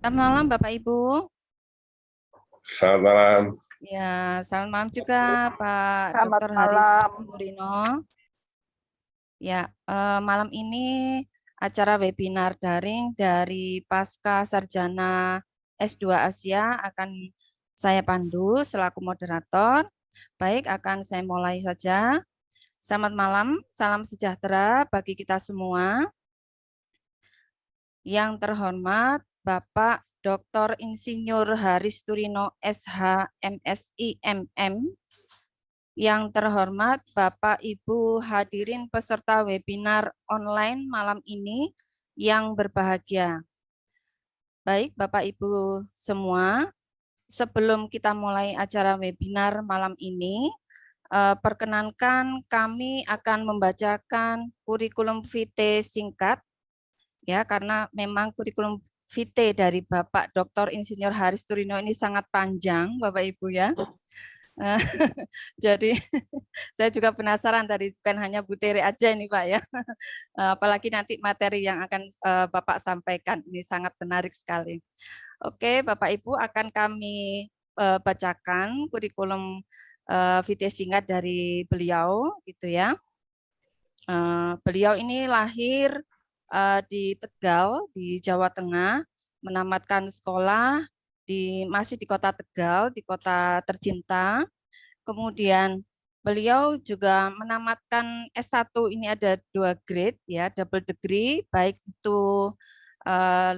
Selamat malam Bapak Ibu. Selamat malam. Ya, selamat malam juga Pak Selamat Dr. Haris malam. Turino. Ya, malam ini acara webinar daring dari Pasca Sarjana S2 Asia akan saya pandu selaku moderator. Baik, akan saya mulai saja. Selamat malam, salam sejahtera bagi kita semua. Yang terhormat Bapak Dr. Insinyur Haris Turino SH MSI MM. Yang terhormat Bapak Ibu hadirin peserta webinar online malam ini yang berbahagia. Baik Bapak Ibu semua, sebelum kita mulai acara webinar malam ini, perkenankan kami akan membacakan kurikulum vitae singkat ya, karena memang kurikulum vitae dari Bapak Dr. Insinyur Haris Turino ini sangat panjang Bapak Ibu ya. Jadi saya juga penasaran tadi, bukan hanya Bu Tere aja ini Pak ya. Apalagi nanti materi yang akan Bapak sampaikan ini sangat menarik sekali. Oke, Bapak Ibu akan kami bacakan kurikulum vitae singkat dari beliau gitu ya. Beliau ini lahir di Tegal di Jawa Tengah, menamatkan sekolah masih di Kota Tegal, di kota tercinta. Kemudian beliau juga menamatkan S1 ini ada 2 grade ya, double degree, baik itu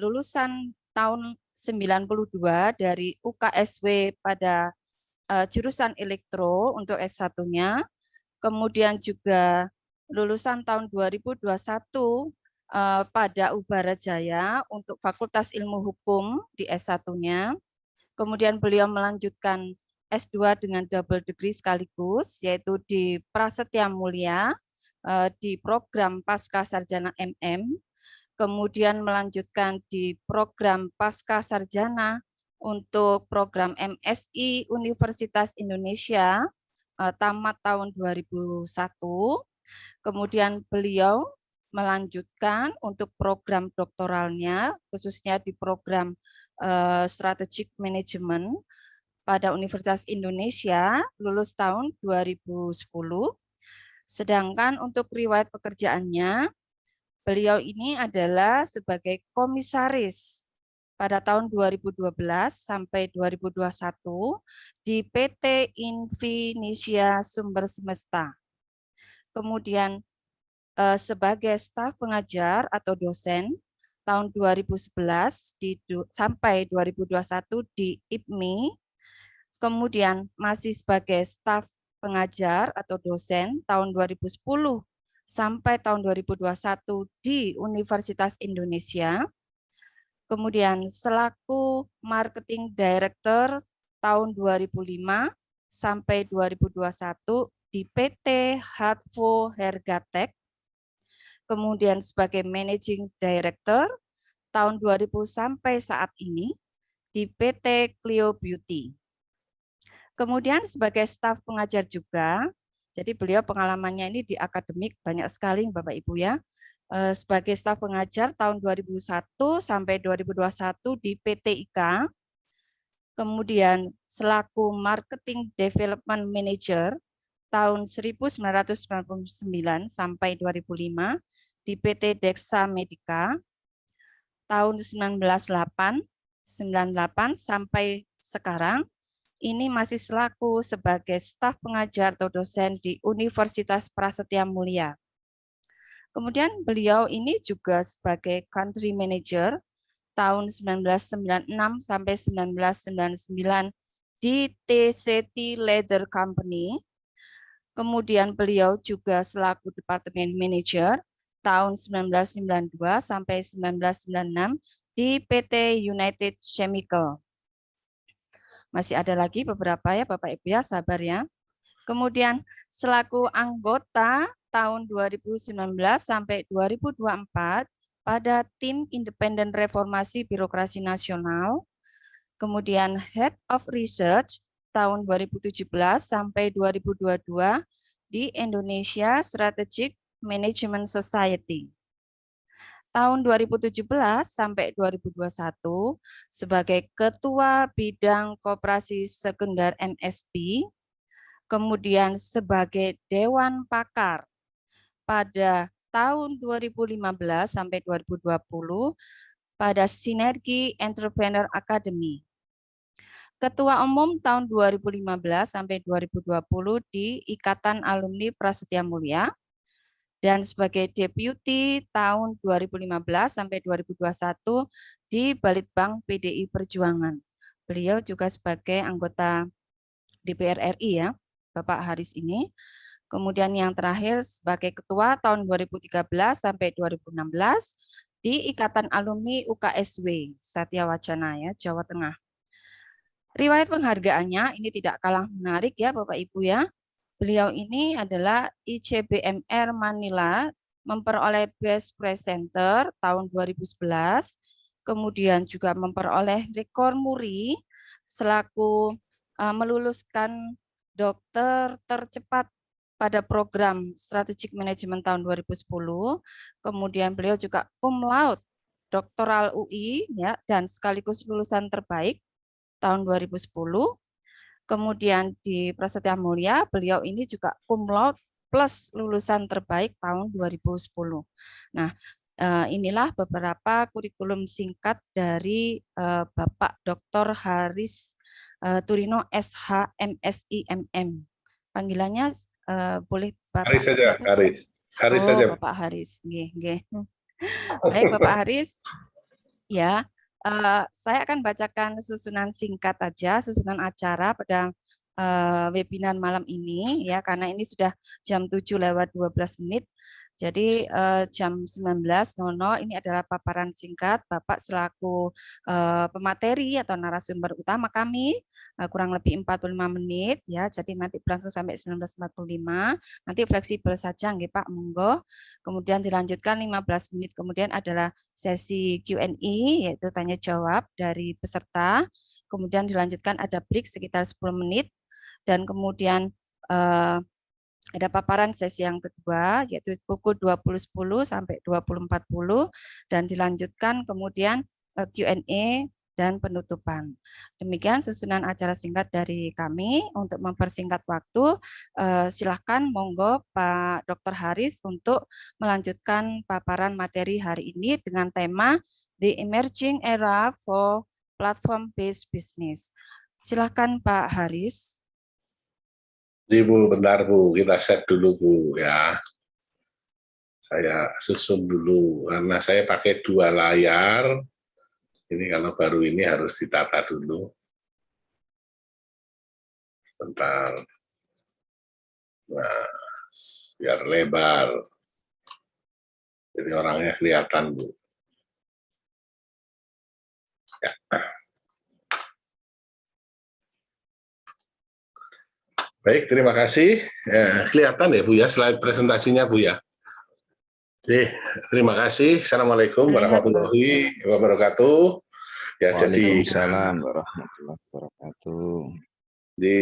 lulusan tahun 92 dari UKSW pada jurusan elektro untuk S1-nya. Kemudian juga lulusan tahun 2021 pada Ubara Jaya untuk Fakultas Ilmu Hukum di S1-nya. Kemudian beliau melanjutkan S2 dengan double degree sekaligus, yaitu di Prasetya Mulia di program Pasca Sarjana MM, kemudian melanjutkan di program Pasca Sarjana untuk program MSI Universitas Indonesia tamat tahun 2001. Kemudian beliau melanjutkan untuk program doktoralnya, khususnya di program Strategic Management pada Universitas Indonesia, lulus tahun 2010. Sedangkan untuk riwayat pekerjaannya, beliau ini adalah sebagai komisaris pada tahun 2012 sampai 2021 di PT Infinisia Sumber Semesta. Kemudian sebagai staf pengajar atau dosen tahun 2011 sampai 2021 di IPMI, kemudian masih sebagai staf pengajar atau dosen tahun 2010 sampai tahun 2021 di Universitas Indonesia, kemudian selaku marketing director tahun 2005 sampai 2021 di PT Hatvo Hergatech, kemudian sebagai Managing Director tahun 2000 sampai saat ini di PT Clio Beauty. Kemudian sebagai staf pengajar juga, jadi beliau pengalamannya ini di akademik banyak sekali Bapak Ibu ya. Sebagai staf pengajar tahun 2001 sampai 2021 di PT IKA, kemudian selaku Marketing Development Manager tahun 1999 sampai 2005 di PT Dexa Medica, tahun 1998 sampai sekarang, ini masih selaku sebagai staf pengajar atau dosen di Universitas Prasetya Mulia. Kemudian beliau ini juga sebagai country manager tahun 1996 sampai 1999 di TCT Leather Company. Kemudian beliau juga selaku departemen manager tahun 1992 sampai 1996 di PT United Chemical. Masih ada lagi beberapa ya Bapak Ibu ya, sabar ya. Kemudian selaku anggota tahun 2019 sampai 2024 pada tim independen reformasi birokrasi nasional. Kemudian Head of Research tahun 2017 sampai 2022 di Indonesia Strategic Management Society. tahun 2017 sampai 2021 sebagai Ketua Bidang Koperasi Sekunder MSP, kemudian sebagai Dewan Pakar pada tahun 2015 sampai 2020 pada Sinergi Entrepreneur Academy. Ketua Umum tahun 2015 sampai 2020 di Ikatan Alumni Prasetya Mulia, dan sebagai Deputi tahun 2015 sampai 2021 di Balitbank PDI Perjuangan. Beliau juga sebagai anggota DPR RI ya, Bapak Haris ini. Kemudian yang terakhir sebagai Ketua tahun 2013 sampai 2016 di Ikatan Alumni UKSW Satya Wacana ya, Jawa Tengah. Riwayat penghargaannya ini tidak kalah menarik ya Bapak Ibu ya. Beliau ini adalah ICBMR Manila, memperoleh Best Presenter tahun 2011, kemudian juga memperoleh rekor muri selaku meluluskan dokter tercepat pada program Strategic Management tahun 2010. Kemudian beliau juga cum laude doktoral UI ya, dan sekaligus lulusan terbaik tahun 2010. Kemudian di Prasetya Mulia, beliau ini juga cum laude plus lulusan terbaik tahun 2010. Nah, inilah beberapa kurikulum singkat dari Bapak Dr. Haris Turino SH MSI MM. Panggilannya boleh Bapak Haris saja, siapa? Haris. Haris oh, saja. Bapak Haris. Nggih. Baik, Bapak Haris. Ya, saya akan bacakan susunan singkat aja, susunan acara pada webinar malam ini ya, karena ini sudah jam 7:12. Jadi jam 19.00 ini adalah paparan singkat Bapak selaku pemateri atau narasumber utama kami, kurang lebih 45 menit ya. Jadi nanti berlangsung sampai 19.45. Nanti fleksibel saja nggih Pak, monggo. Kemudian dilanjutkan 15 menit kemudian adalah sesi Q&A yaitu tanya jawab dari peserta. Kemudian dilanjutkan ada break sekitar 10 menit dan kemudian ada paparan sesi yang kedua, yaitu pukul 20.10 sampai 20.40, dan dilanjutkan kemudian Q&A dan penutupan. Demikian susunan acara singkat dari kami. Untuk mempersingkat waktu, silakan monggo Pak Dr. Haris untuk melanjutkan paparan materi hari ini dengan tema The Emerging Era for Platform-Based Business. Silakan Pak Haris. Bu, bentar Bu, kita set dulu Bu ya. Saya susun dulu, karena saya pakai 2 layar. Ini kalau baru ini harus ditata dulu. Bentar. Nah, biar lebar. Jadi orangnya kelihatan Bu. Ya. Baik, terima kasih. Kelihatan ya Bu ya, slide presentasinya Bu ya. Oke, terima kasih. Assalamualaikum warahmatullahi wabarakatuh. Ya, Waalaikumsalam warahmatullahi wabarakatuh. Jadi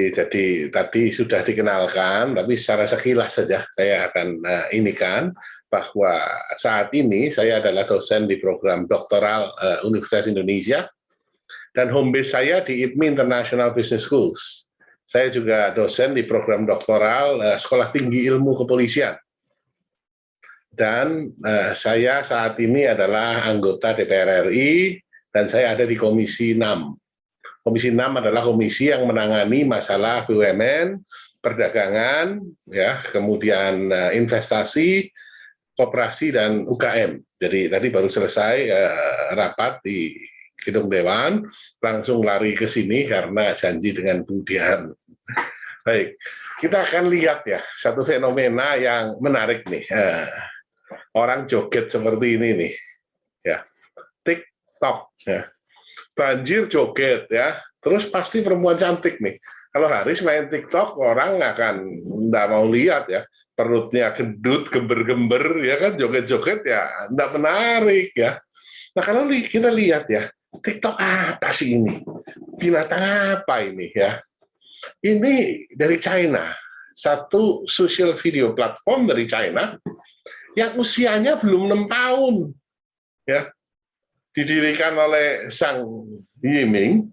tadi sudah dikenalkan, tapi secara sekilas saja saya akan inikan bahwa saat ini saya adalah dosen di program doktoral Universitas Indonesia dan home base saya di IPMI International Business Schools. Saya juga dosen di program doktoral Sekolah Tinggi Ilmu Kepolisian. Dan saya saat ini adalah anggota DPR RI dan saya ada di Komisi 6. Komisi 6 adalah komisi yang menangani masalah BUMN, perdagangan, ya, kemudian investasi, koperasi dan UKM. Jadi tadi baru selesai rapat di Gedung Dewan, langsung lari ke sini karena janji dengan Bu Dian. Baik, kita akan lihat ya satu fenomena yang menarik nih. Orang joget seperti ini nih, ya, TikTok, ya, banjir joget ya. Terus pasti perempuan cantik nih. Kalau Haris main TikTok, orang nggak mau lihat ya. Perutnya gendut, gember-gember, ya kan, joget-joget ya, nggak menarik ya. Nah kalau kita lihat ya, TikTok apa sih ini? Binatang apa ini ya? Ini dari China, satu social video platform dari China yang usianya belum 6 tahun. ya, didirikan oleh Sang Yiming,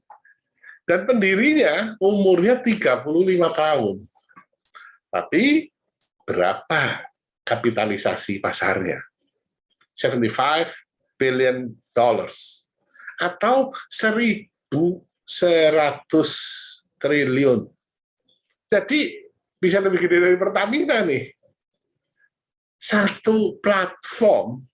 dan pendirinya umurnya 35 tahun. Tapi berapa kapitalisasi pasarnya? 75 billion dollars atau 1.100 triliun. Jadi bisa lebih gede dari Pertamina nih. Satu platform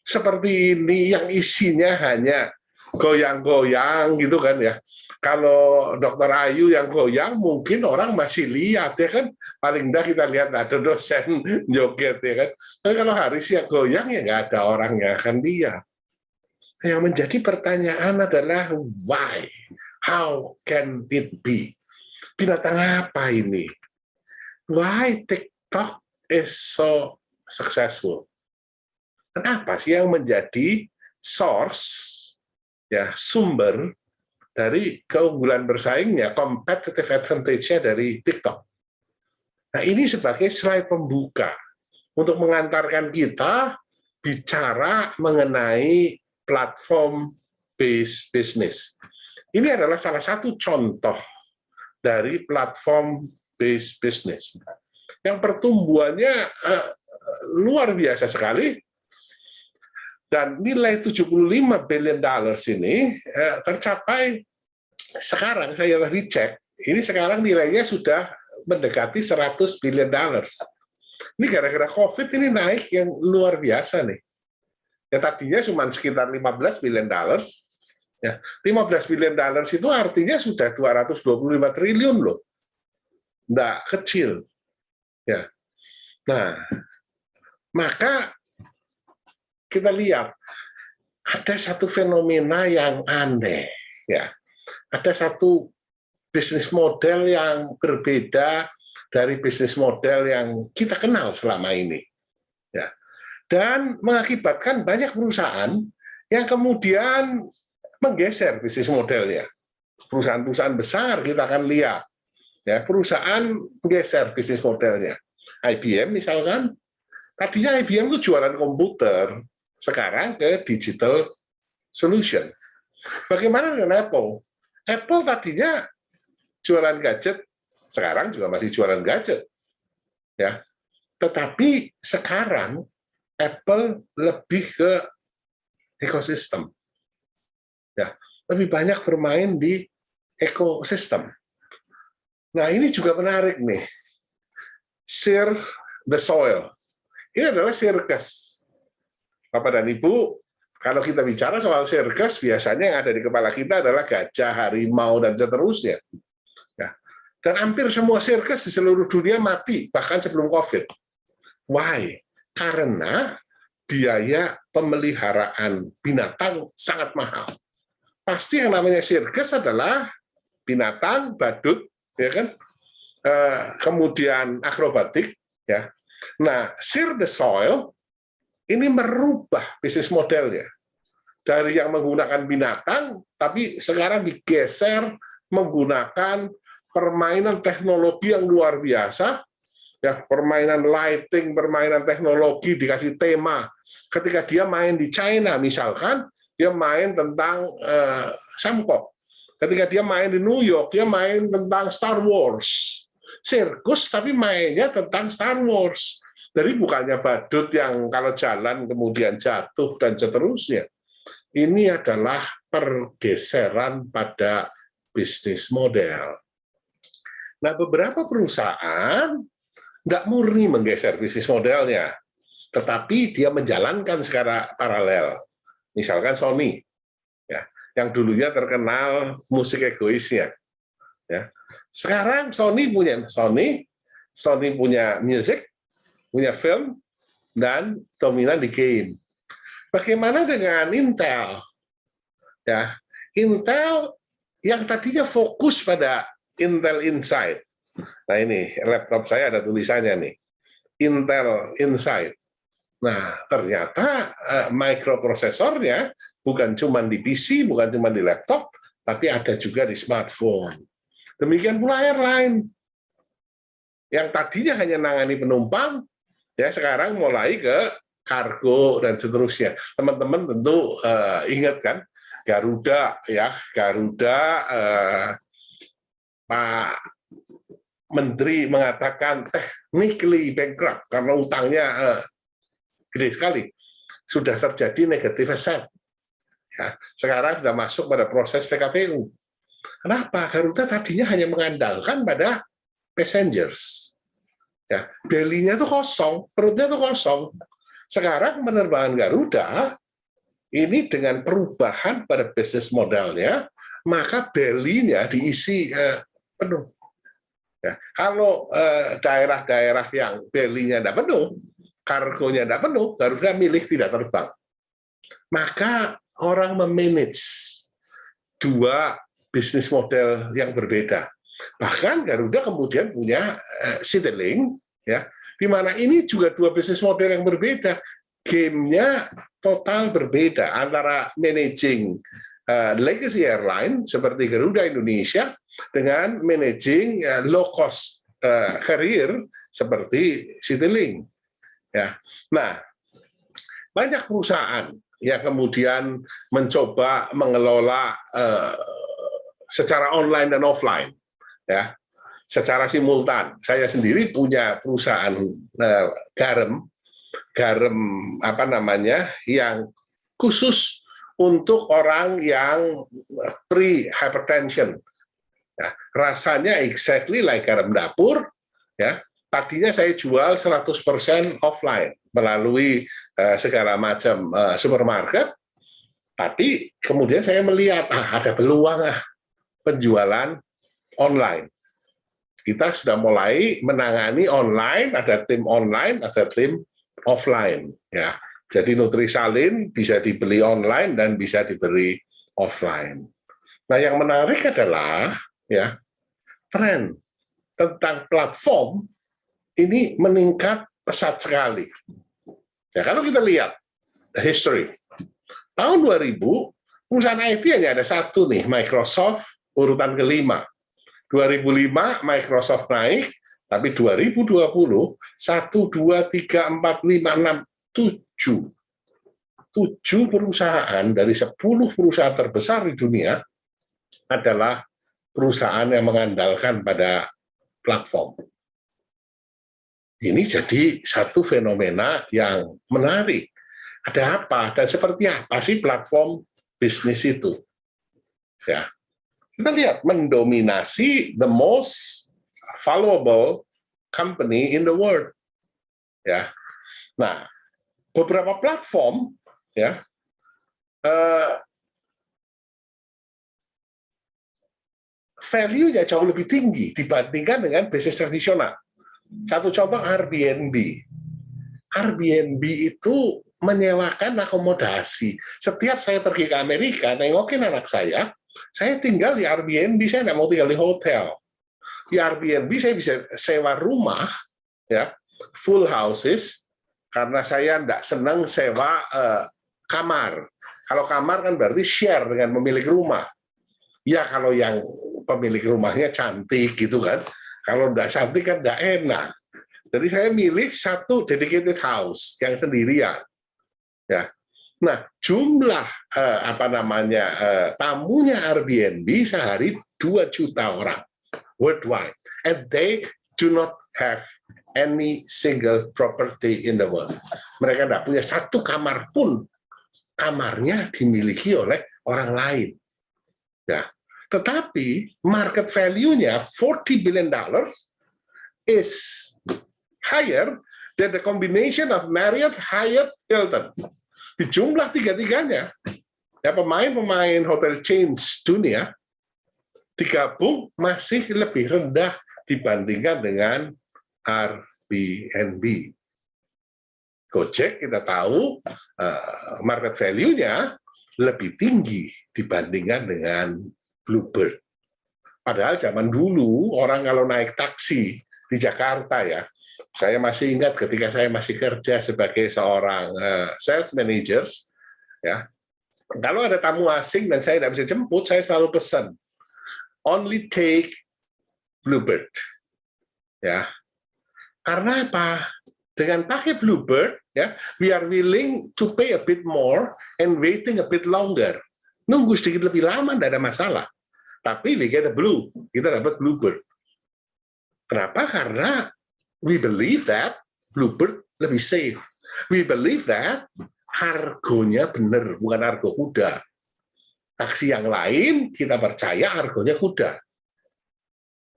seperti ini yang isinya hanya goyang-goyang gitu kan ya. Kalau Dokter Ayu yang goyang mungkin orang masih lihat ya kan, paling enggak kita lihat ada dosen joget ya kan. Tapi kalau Haris yang goyang ya nggak ada orang yang akan lihat. Yang menjadi pertanyaan adalah why, how can it be? Binatang apa ini? Why TikTok is so successful? Kenapa sih yang menjadi source, ya, sumber dari keunggulan bersaingnya, competitive advantage-nya dari TikTok? Nah, ini sebagai slide pembuka untuk mengantarkan kita bicara mengenai platform-based business. Ini adalah salah satu contoh dari platform-based business yang pertumbuhannya luar biasa sekali. Dan nilai 75 billion dollars ini tercapai sekarang, saya tadi cek, ini sekarang nilainya sudah mendekati 100 billion dollars. Ini gara-gara COVID ini naik yang luar biasa nih. Ya tadinya cuma sekitar 15 billion dollars. Ya, 15 billion dollars itu artinya sudah 225 triliun loh. Nggak kecil. Ya. Nah, maka kita lihat ada satu fenomena yang aneh, ya. Ada satu bisnis model yang berbeda dari bisnis model yang kita kenal selama ini, ya. Dan mengakibatkan banyak perusahaan yang kemudian menggeser bisnis modelnya. Perusahaan-perusahaan besar kita akan lihat, ya, perusahaan menggeser bisnis modelnya. IBM misalkan, tadinya IBM itu jualan komputer, sekarang ke digital solution. Bagaimana dengan Apple? Apple tadinya jualan gadget, sekarang juga masih jualan gadget, ya. Tetapi sekarang Apple lebih ke ekosistem, ya, lebih banyak bermain di ekosistem. Nah, ini juga menarik nih. Share the soil. Ini adalah sirkus. Bapak dan Ibu, kalau kita bicara soal sirkus, biasanya yang ada di kepala kita adalah gajah, harimau, dan seterusnya. Ya. Dan hampir semua sirkus di seluruh dunia mati, bahkan sebelum COVID. Why? Karena biaya pemeliharaan binatang sangat mahal. Pasti yang namanya sirkus adalah binatang, badut, ya kan? Kemudian akrobatik, ya. Nah, Share the Soil ini merubah bisnis modelnya dari yang menggunakan binatang, tapi sekarang digeser menggunakan permainan teknologi yang luar biasa, ya, permainan lighting, permainan teknologi dikasih tema. Ketika dia main di China, misalkan dia main tentang Samkok. Ketika dia main di New York, dia main tentang Star Wars. Sirkus tapi mainnya tentang Star Wars. Jadi bukannya badut yang kalau jalan kemudian jatuh dan seterusnya. Ini adalah pergeseran pada bisnis model. Nah, beberapa perusahaan nggak murni menggeser bisnis modelnya, tetapi dia menjalankan secara paralel. Misalkan Sony, ya, yang dulunya terkenal musik egoisnya. Ya. Sekarang Sony punya music, punya film, dan dominan di game. Bagaimana dengan Intel? Ya, Intel yang tadinya fokus pada Intel Inside. Nah ini laptop saya ada tulisannya nih, Intel Inside. Nah ternyata mikroprosesornya bukan cuma di PC, bukan cuma di laptop, tapi ada juga di smartphone. Demikian pula airline yang tadinya hanya nangani penumpang, ya sekarang mulai ke kargo dan seterusnya. Teman-teman tentu ingat kan, Garuda ya, Garuda Pak Menteri mengatakan technically bankrupt karena utangnya gede sekali, sudah terjadi negative asset. Ya, sekarang sudah masuk pada proses PKPU. Kenapa? Garuda tadinya hanya mengandalkan pada passengers. Ya, belly-nya itu kosong, perutnya itu kosong. Sekarang penerbangan Garuda ini dengan perubahan pada bisnis modelnya, maka belly-nya diisi penuh. Ya, kalau daerah-daerah yang belly-nya tidak penuh, kargonya tidak penuh, Garuda milih tidak terbang. Maka orang memanage dua bisnis model yang berbeda. Bahkan Garuda kemudian punya Citylink, ya, di mana ini juga dua bisnis model yang berbeda. Game-nya total berbeda antara managing legacy airline seperti Garuda Indonesia dengan managing low cost carrier seperti Citylink. Ya, nah banyak perusahaan yang kemudian mencoba mengelola secara online dan offline, ya, secara simultan. Saya sendiri punya perusahaan garam apa namanya yang khusus untuk orang yang pre-hypertension. Ya, rasanya exactly like garam dapur, ya. Tadinya saya jual 100% offline melalui segala macam supermarket, tapi kemudian saya melihat ada peluang penjualan online. Kita sudah mulai menangani online, ada tim online, ada tim offline. Ya, jadi Nutrisalin bisa dibeli online dan bisa dibeli offline. Nah, yang menarik adalah ya tren tentang platform ini meningkat pesat sekali. Ya, kalau kita lihat history, tahun 2000 perusahaan IT hanya ada satu nih, Microsoft urutan kelima. 2005 Microsoft naik, tapi 2020 1, 2, 3, 4, 5, 6, 7 perusahaan dari 10 perusahaan terbesar di dunia adalah perusahaan yang mengandalkan pada platform. Ini jadi satu fenomena yang menarik. Ada apa dan seperti apa sih platform bisnis itu? Ya, kita lihat mendominasi the most valuable company in the world. Ya, nah beberapa platform ya value-nya jauh lebih tinggi dibandingkan dengan bisnis tradisional. Satu contoh Airbnb. Airbnb itu menyewakan akomodasi. Setiap saya pergi ke Amerika, nengokin anak saya tinggal di Airbnb, saya nggak mau tinggal di hotel. Di Airbnb saya bisa sewa rumah, ya, full houses, karena saya nggak senang sewa kamar. Kalau kamar kan berarti share dengan pemilik rumah. Ya kalau yang pemilik rumahnya cantik gitu kan. Kalau nggak cantik kan nggak enak. Jadi saya milih satu dedicated house yang sendirian. Ya. Nah, jumlah tamunya Airbnb sehari 2 juta orang worldwide, and they do not have any single property in the world. Mereka tidak punya satu kamar pun, kamarnya dimiliki oleh orang lain. Ya. Tetapi market value-nya $40 billion is higher than the combination of Marriott, Hyatt, Hilton. Di jumlah tiga-tiganya, ya pemain-pemain hotel chains dunia digabung masih lebih rendah dibandingkan dengan Airbnb. Gojek kita tahu market value-nya lebih tinggi dibandingkan dengan Bluebird. Padahal zaman dulu orang kalau naik taksi di Jakarta ya, saya masih ingat ketika saya masih kerja sebagai seorang sales manager, ya, kalau ada tamu asing dan saya tidak bisa jemput, saya selalu pesan, only take Bluebird, ya. Karena apa? Dengan pakai Bluebird, ya, we are willing to pay a bit more and waiting a bit longer. Nunggu sedikit lebih lama, tidak ada masalah. Tapi we get a blue, kita dapat Bluebird. Kenapa? Karena we believe that Bluebird lebih safe. We believe that hargonya benar, bukan harga kuda. Taksi yang lain, kita percaya harganya kuda.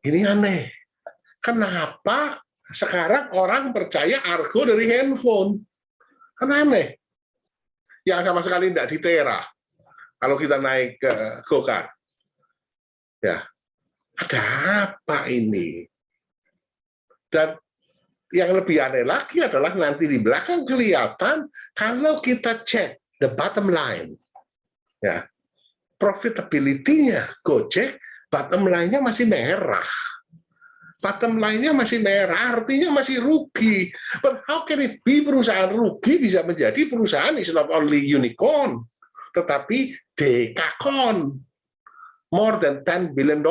Ini aneh. Kenapa sekarang orang percaya argo dari handphone? Kan aneh. Yang sama sekali tidak ditera. Kalau kita naik ke go-kart. Ya, ada apa ini? Dan yang lebih aneh lagi adalah nanti di belakang kelihatan kalau kita cek the bottom line. Ya, profitability-nya Gojek, bottom line-nya masih merah. Bottom line-nya masih merah, artinya masih rugi. But how can it be perusahaan rugi bisa menjadi perusahaan is not only unicorn, tetapi dekakon, more than $10 billion.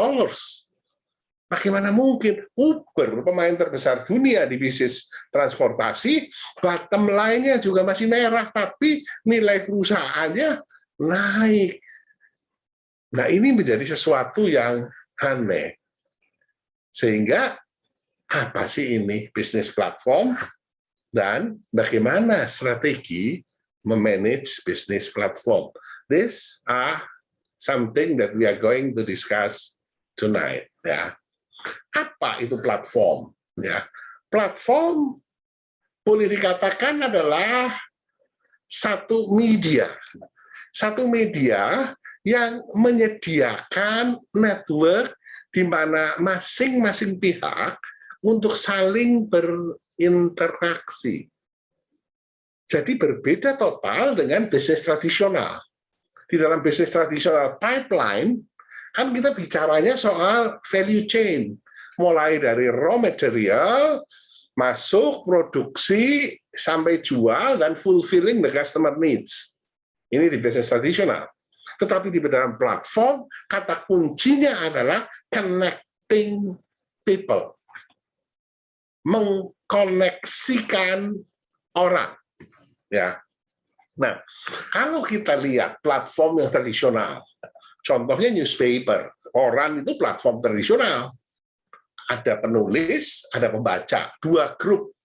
Bagaimana mungkin Uber, pemain terbesar dunia di bisnis transportasi, bottom line-nya juga masih merah, tapi nilai perusahaannya naik. Nah, ini menjadi sesuatu yang aneh. Sehingga apa sih ini bisnis platform dan bagaimana strategi memanage bisnis platform? These are something that we are going to discuss tonight. Ya, apa itu platform? Ya, platform boleh dikatakan adalah satu media yang menyediakan network di mana masing-masing pihak untuk saling berinteraksi. Jadi berbeda total dengan bisnis tradisional. Di dalam bisnis tradisional pipeline, kan kita bicaranya soal value chain. Mulai dari raw material, masuk, produksi, sampai jual, dan fulfilling the customer needs. Ini di bisnis tradisional. Tetapi di dalam platform, kata kuncinya adalah connecting people. Mengkoneksikan orang. Ya. Nah, kalau kita lihat platform yang tradisional, contohnya newspaper, koran itu platform tradisional. Ada penulis, ada pembaca, dua grup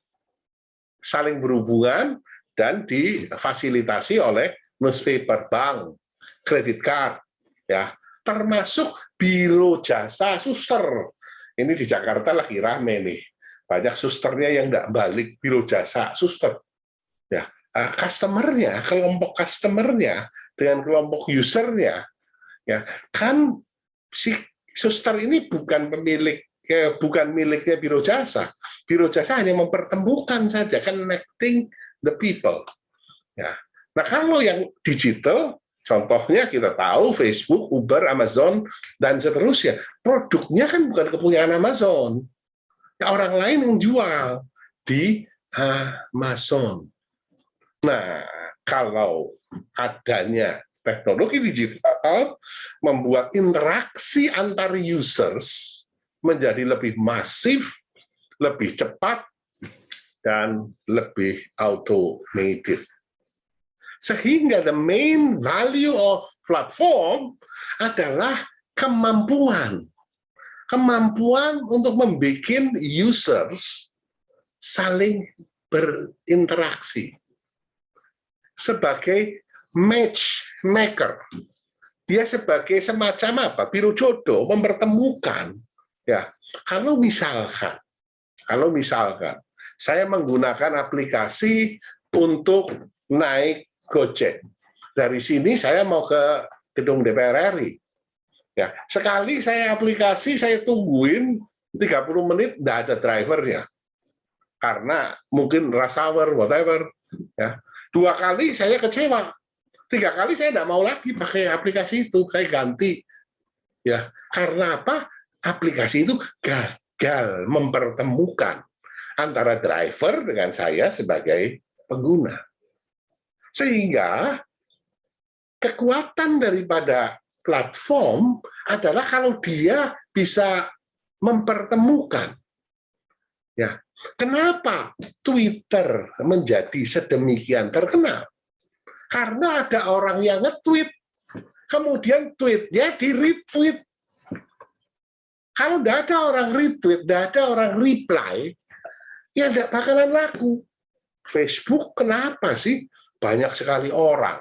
saling berhubungan dan difasilitasi oleh newspaper, bank, kredit card, ya, termasuk biro jasa suster. Ini di Jakarta lagi rame nih, banyak susternya yang nggak balik biro jasa suster. Ya, customernya, kelompok customernya dengan kelompok usernya, ya kan si suster ini bukan miliknya biro jasa. Biro jasa hanya mempertemukan saja, connecting the people. Ya. Nah, kalau yang digital, contohnya kita tahu Facebook, Uber, Amazon, dan seterusnya. Produknya kan bukan kepunyaan Amazon. Ya, orang lain menjual di Amazon. Nah, kalau adanya teknologi digital membuat interaksi antar users menjadi lebih masif, lebih cepat, dan lebih automated. Sehingga the main value of platform adalah kemampuan untuk membuat users saling berinteraksi sebagai matchmaker. Dia sebagai semacam apa? Biro jodoh, mempertemukan. Ya, kalau misalkan saya menggunakan aplikasi untuk naik Gojek. Dari sini saya mau ke gedung DPR RI. Ya, sekali saya aplikasi, saya tungguin 30 menit, tidak ada drivernya. Karena mungkin rush hour, whatever. Ya. 2 kali saya kecewa. 3 kali saya tidak mau lagi pakai aplikasi itu, saya ganti. Ya, karena apa? Aplikasi itu gagal mempertemukan antara driver dengan saya sebagai pengguna. Sehingga kekuatan daripada platform adalah kalau dia bisa mempertemukan. Ya, Kenapa Twitter menjadi sedemikian terkenal? Karena ada orang yang nge-tweet, kemudian tweetnya di-retweet. Kalau tidak ada orang retweet, tidak ada orang reply, ya tidak bakalan laku. Facebook kenapa sih banyak sekali orang,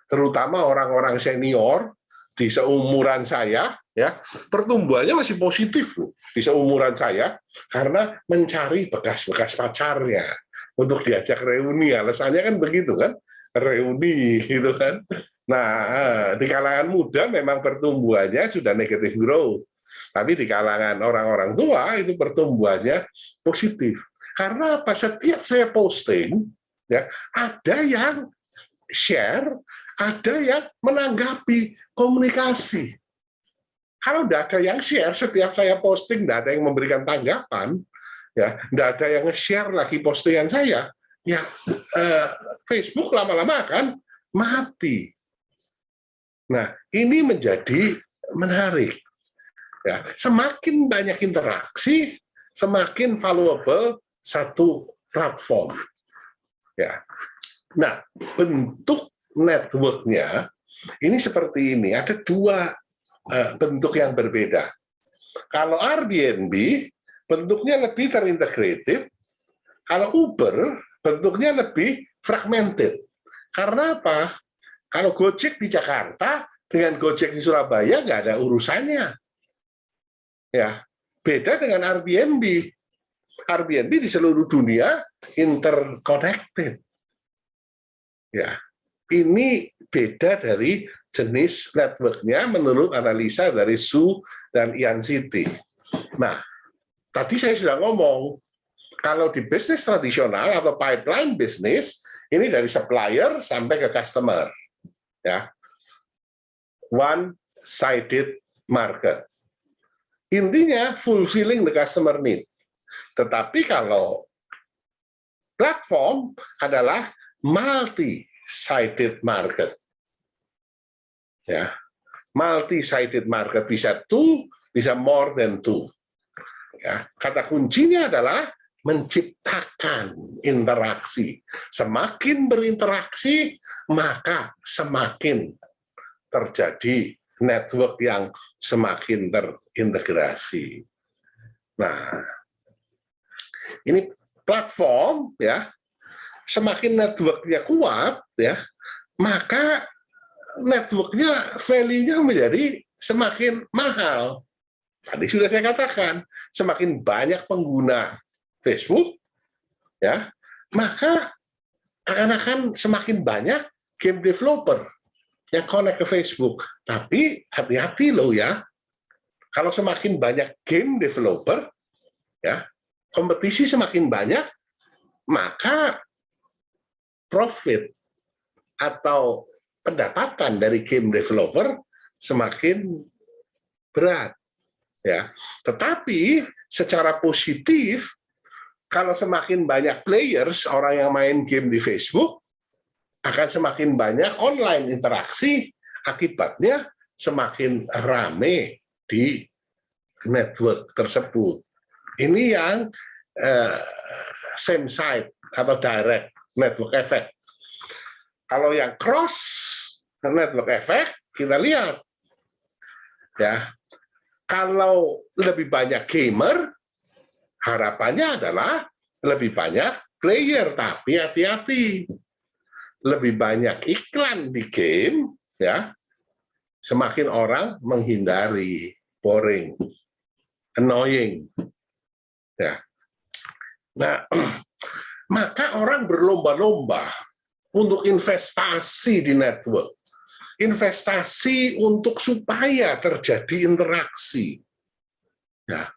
terutama orang-orang senior di seumuran saya, ya pertumbuhannya masih positif loh, di seumuran saya, karena mencari bekas-bekas pacarnya untuk diajak reuni. Alasannya kan begitu kan, reuni gitu kan. Nah, di kalangan muda memang pertumbuhannya sudah negative growth, tapi di kalangan orang-orang tua itu pertumbuhannya positif. Karena apa? Setiap saya posting, ya ada yang share, ada yang menanggapi, komunikasi. Kalau tidak ada yang share, setiap saya posting tidak ada yang memberikan tanggapan, ya tidak ada yang nge-share lagi postingan saya, ya Facebook lama-lama akan mati. Nah, ini menjadi menarik. Ya, semakin banyak interaksi, semakin valuable satu platform. Ya. Nah, bentuk network-nya ini seperti ini. Ada dua bentuk yang berbeda. Kalau Airbnb bentuknya lebih terintegrated, kalau Uber bentuknya lebih fragmented. Karena apa? Kalau Gojek di Jakarta dengan Gojek di Surabaya nggak ada urusannya. Ya, beda dengan Airbnb. Airbnb di seluruh dunia interconnected. Ya, ini beda dari jenis network-nya menurut analisa dari Su dan Ian City. Nah, tadi saya sudah ngomong, kalau di bisnis tradisional atau pipeline bisnis, ini dari supplier sampai ke customer. Ya, one-sided market. Intinya fulfilling the customer needs. Tetapi kalau platform adalah multi-sided market. Ya, multi-sided market bisa two, bisa more than two. Ya, kata kuncinya adalah menciptakan interaksi. Semakin berinteraksi, maka semakin terjadi network yang semakin terintegrasi. Nah, ini platform, ya, semakin networknya kuat, ya, maka networknya value-nya menjadi semakin mahal. Tadi sudah saya katakan, semakin banyak pengguna Facebook, ya, maka akan semakin banyak game developer yang connect ke Facebook. Tapi hati-hati loh ya, kalau semakin banyak game developer, ya, kompetisi semakin banyak, maka profit atau pendapatan dari game developer semakin berat. Ya, tetapi secara positif, kalau semakin banyak players, orang yang main game di Facebook, akan semakin banyak online interaksi, akibatnya semakin rame di network tersebut. Ini yang same side atau direct network effect. Kalau yang cross network effect, kita lihat, ya, kalau lebih banyak gamer, harapannya adalah lebih banyak player, tapi hati-hati, lebih banyak iklan di game, ya, semakin orang menghindari, boring, annoying, ya. Nah, maka orang berlomba-lomba untuk investasi di network, investasi untuk supaya terjadi interaksi. Ya,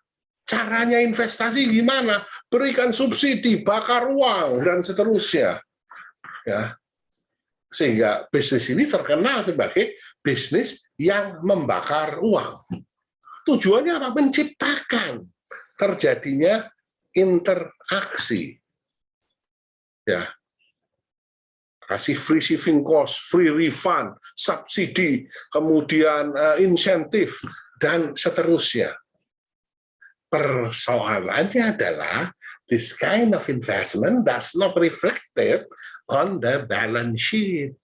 caranya investasi gimana? Berikan subsidi, bakar uang, dan seterusnya. Ya, sehingga bisnis ini terkenal sebagai bisnis yang membakar uang. Tujuannya apa? Menciptakan terjadinya interaksi. Ya, kasih free shipping cost, free refund, subsidi, kemudian insentif, dan seterusnya. persoalannya adalah this kind of investment does not reflected on the balance sheet.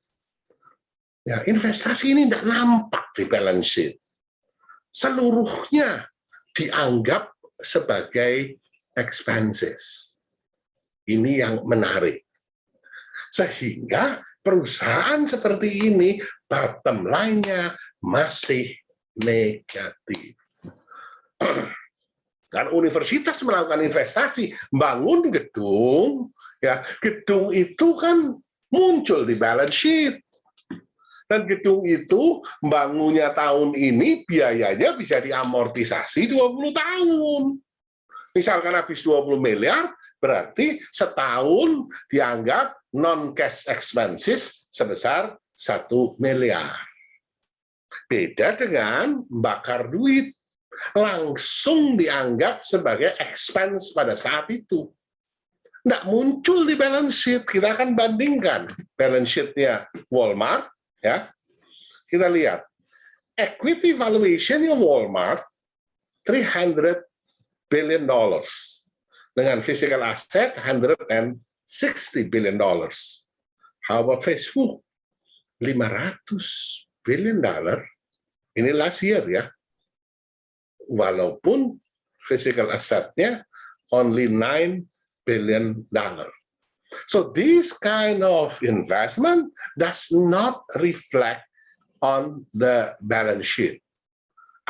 Ya, investasi ini tidak nampak di balance sheet. Seluruhnya dianggap sebagai expenses. Ini yang menarik. Sehingga perusahaan seperti ini bottom line-nya masih negatif. Kan universitas melakukan investasi, bangun gedung, ya gedung itu kan muncul di balance sheet. Dan gedung itu bangunnya tahun ini biayanya bisa diamortisasi 20 tahun. Misalkan habis 20 miliar, berarti setahun dianggap non-cash expenses sebesar 1 miliar. Beda dengan bakar duit, langsung dianggap sebagai expense pada saat itu. Nggak muncul di balance sheet. Kita akan bandingkan balance sheet-nya Walmart, ya. Kita lihat equity valuation-nya Walmart $300 billion dengan physical asset $160 billion. How about Facebook? $500 billion. Ini last year, ya. Walaupun physical asset-nya only $9 billion. So this kind of investment does not reflect on the balance sheet.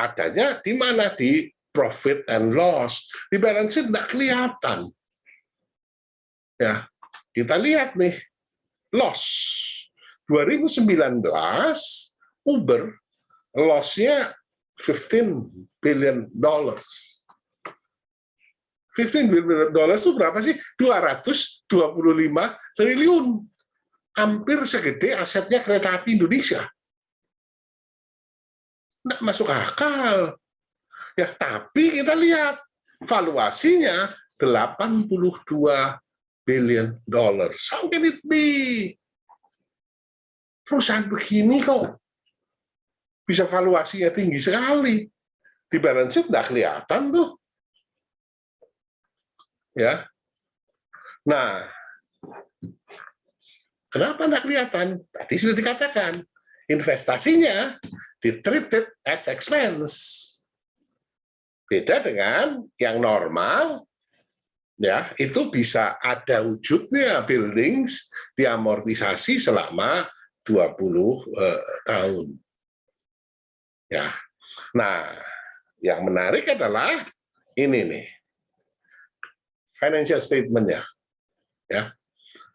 Adanya di mana? Di profit and loss. Di balance sheet tidak kelihatan. Ya, kita lihat nih, loss. 2019 Uber loss-nya $15 billion. $15 billion itu berapa sih? 225 triliun. Hampir segede asetnya kereta api Indonesia. Nggak masuk akal. Ya, tapi kita lihat valuasinya $82 billion. How can it be? Perusahaan begini kok bisa valuasinya tinggi sekali. Di balance sheet nggak kelihatan tuh. Ya, nah, kenapa nggak kelihatan? Tadi sudah dikatakan, investasinya di-treated as expense. Beda dengan yang normal, ya itu bisa ada wujudnya buildings diamortisasi selama 20 tahun. Ya, nah, yang menarik adalah ini nih. Financial statement-nya, ya.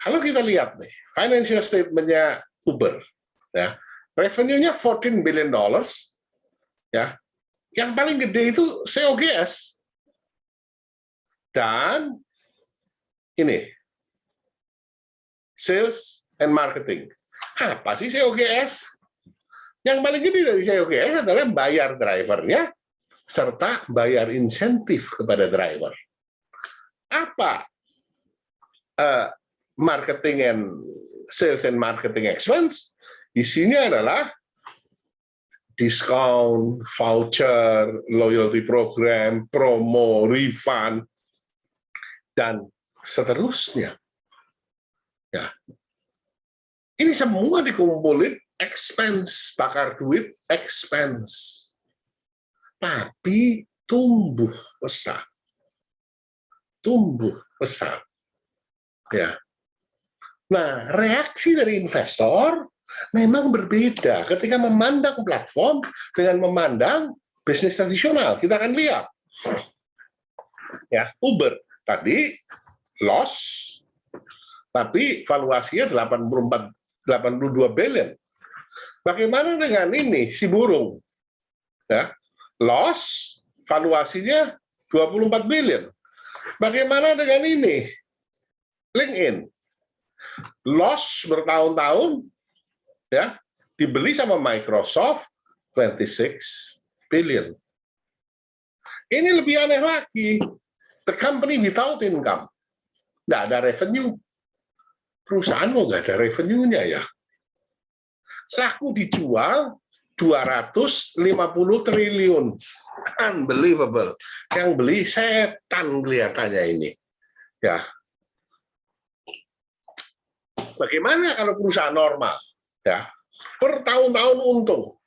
Kalau kita lihat nih, financial statement-nya Uber, ya, revenue-nya $14 billion, ya. Yang paling gede itu COGS, dan ini sales and marketing. Apa sih COGS? Yang paling gede dari COGS adalah bayar drivernya serta bayar insentif kepada driver. Apa marketing and sales and marketing expense? Isinya adalah diskon, voucher, loyalty program, promo, refund, dan seterusnya. Ya. Ini semua dikumpulin expense, bakar duit expense. Tapi tumbuh pesat. Tumbuh pesat. Ya. Nah, reaksi dari investor memang berbeda ketika memandang platform dengan memandang bisnis tradisional. Kita akan lihat. Ya, Uber tadi loss, tapi valuasinya 82 billion. Bagaimana dengan ini, si burung? Ya, loss, valuasinya 24 billion. Bagaimana dengan ini? LinkedIn. Loss bertahun-tahun, ya, dibeli sama Microsoft 26 billion. Ini lebih aneh lagi. The company without income. Nggak ada revenue. Perusahaan mau nggak ada revenue-nya ya. Laku dijual 250 triliun. Unbelievable. Yang beli setan kelihatannya ini. Ya. Bagaimana kalau perusahaan normal? Ya. Bertahun-tahun untung.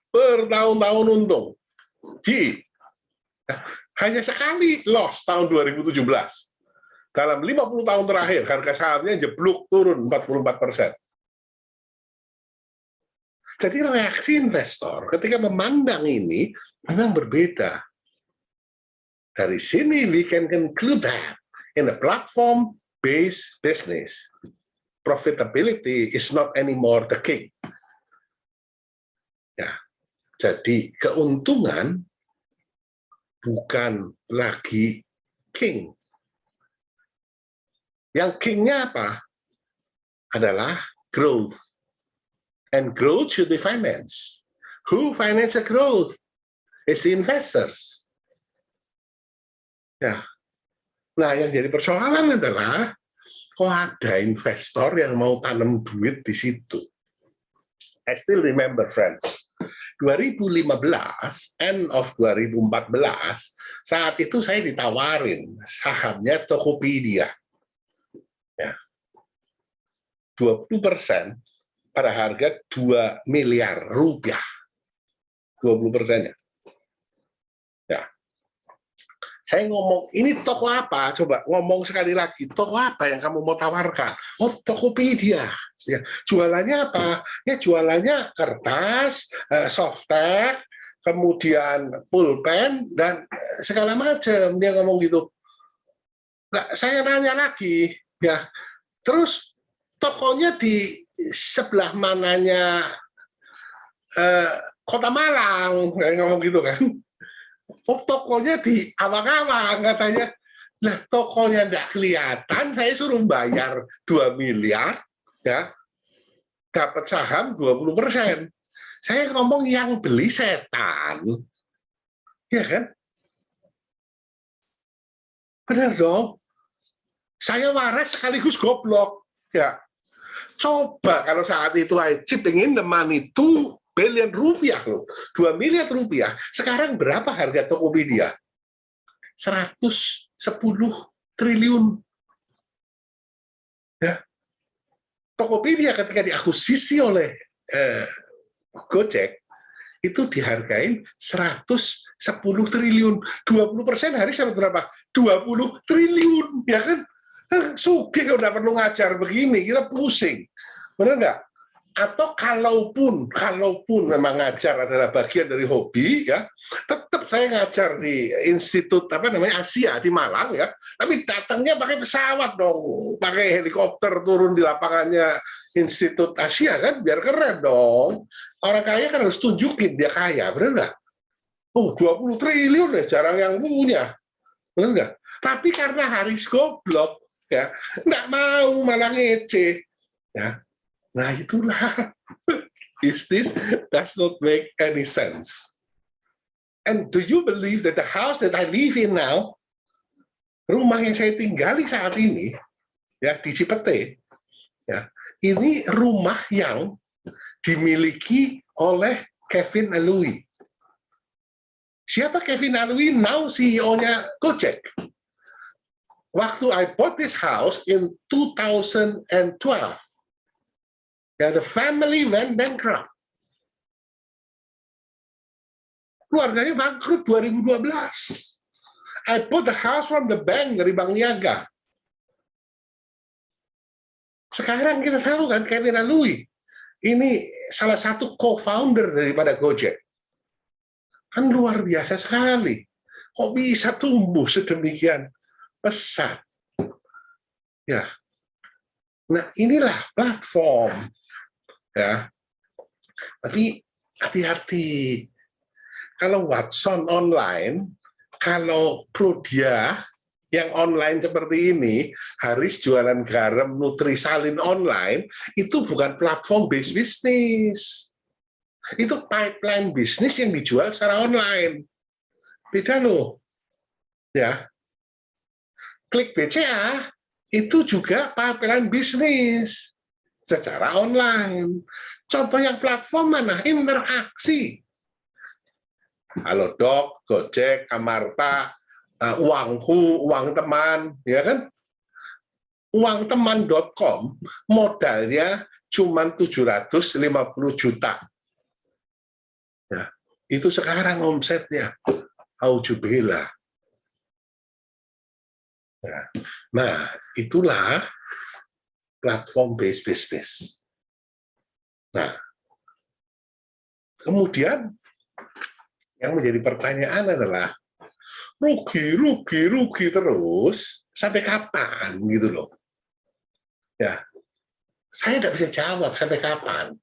Hanya sekali loss tahun 2017. Dalam 50 tahun terakhir, harga sahamnya jeblok turun 44%. Jadi reaksi investor ketika memandang ini memang berbeda. Dari sini we can conclude that in a platform-based business, profitability is not anymore the king. Ya, jadi keuntungan bukan lagi king. Yang kingnya apa? Adalah growth. And growth should be financed. Who finance the growth? It's the investors. Ya. Nah, yang jadi persoalan adalah kok ada investor yang mau tanam duit di situ. I still remember, friends. 2015, end of 2014, saat itu saya ditawarin sahamnya Tokopedia. Ya. 20% pada harga 2 miliar rupiah. 20%-nya. Ya. Saya ngomong, ini toko apa? Coba ngomong sekali lagi, toko apa yang kamu mau tawarkan? Oh, Tokopedia. Ya, jualannya apa? Ya, jualannya kertas, softtek, kemudian pulpen, dan segala macam. Dia ngomong gitu. Nah, saya nanya lagi, ya, terus tokonya di sebelah mananya Kota Malang, kayak ngomong gitu kan. Oh, tokonya di awang-awang, katanya. Nah, tokonya nggak kelihatan, saya suruh bayar 2 miliar, ya, dapat saham 20%. Saya ngomong yang beli setan. Ya kan? Benar dong. Saya waras sekaligus goblok. Ya. Coba kalau saat itu I ingin the money 2 billion rupiah loh. 2 miliar rupiah. Sekarang berapa harga Tokopedia? 110 triliun. Ya. Tokopedia ketika diakuisisi oleh Gojek itu dihargain 110 triliun. 20% hari sama berapa? 20 triliun, ya kan? Sugih udah perlu ngajar begini, kita pusing. Benar nggak? Atau kalaupun memang ngajar adalah bagian dari hobi, ya, tetap saya ngajar di Institut Asia di Malang, ya. Tapi datangnya pakai pesawat dong, pakai helikopter turun di lapangannya Institut Asia kan, biar keren dong. Orang kaya kan harus tunjukin dia kaya, benar nggak? Oh, 20 triliun ya, jarang yang punya, benar nggak? Tapi karena Haris goblok, ya, nggak mau, malah ngece, ya. Nah, itulah. This does not make any sense. And do you believe that the house that I live in now, rumah yang saya tinggali saat ini, ya, di Cipete, ya, ini rumah yang dimiliki oleh Kevin Alui. Siapa Kevin Alui? Now CEO-nya Gojek. Waktu I bought this house in 2012, ya, the family went bankrupt. Keluarganya bangkrut 2012. I bought the house from the bank, dari Bank Niaga. Sekarang kita tahu kan Kevin Alui ini salah satu co-founder daripada Gojek. Kan luar biasa sekali. Kok bisa tumbuh sedemikian pesat? Ya. Nah, inilah platform. Ya. Tapi hati-hati. Kalau Watson online, kalau Prodia yang online seperti ini, Haris jualan garam Nutrisalin online, itu bukan platform based business. Itu pipeline bisnis yang dijual secara online. Beda loh. Ya. Klik BCA itu juga pipeline bisnis secara online. Contoh yang platform mana? Interaksi. Halodoc, Gojek, Amarta, Uangku, Uang Teman, ya kan? Uangteman.com modalnya cuma 750 juta. Ya, itu sekarang omsetnya auzubillah. Ya. Nah, itulah platform based business. Nah, kemudian yang menjadi pertanyaan adalah rugi terus sampai kapan gitu loh. Ya, saya tidak bisa jawab sampai kapan.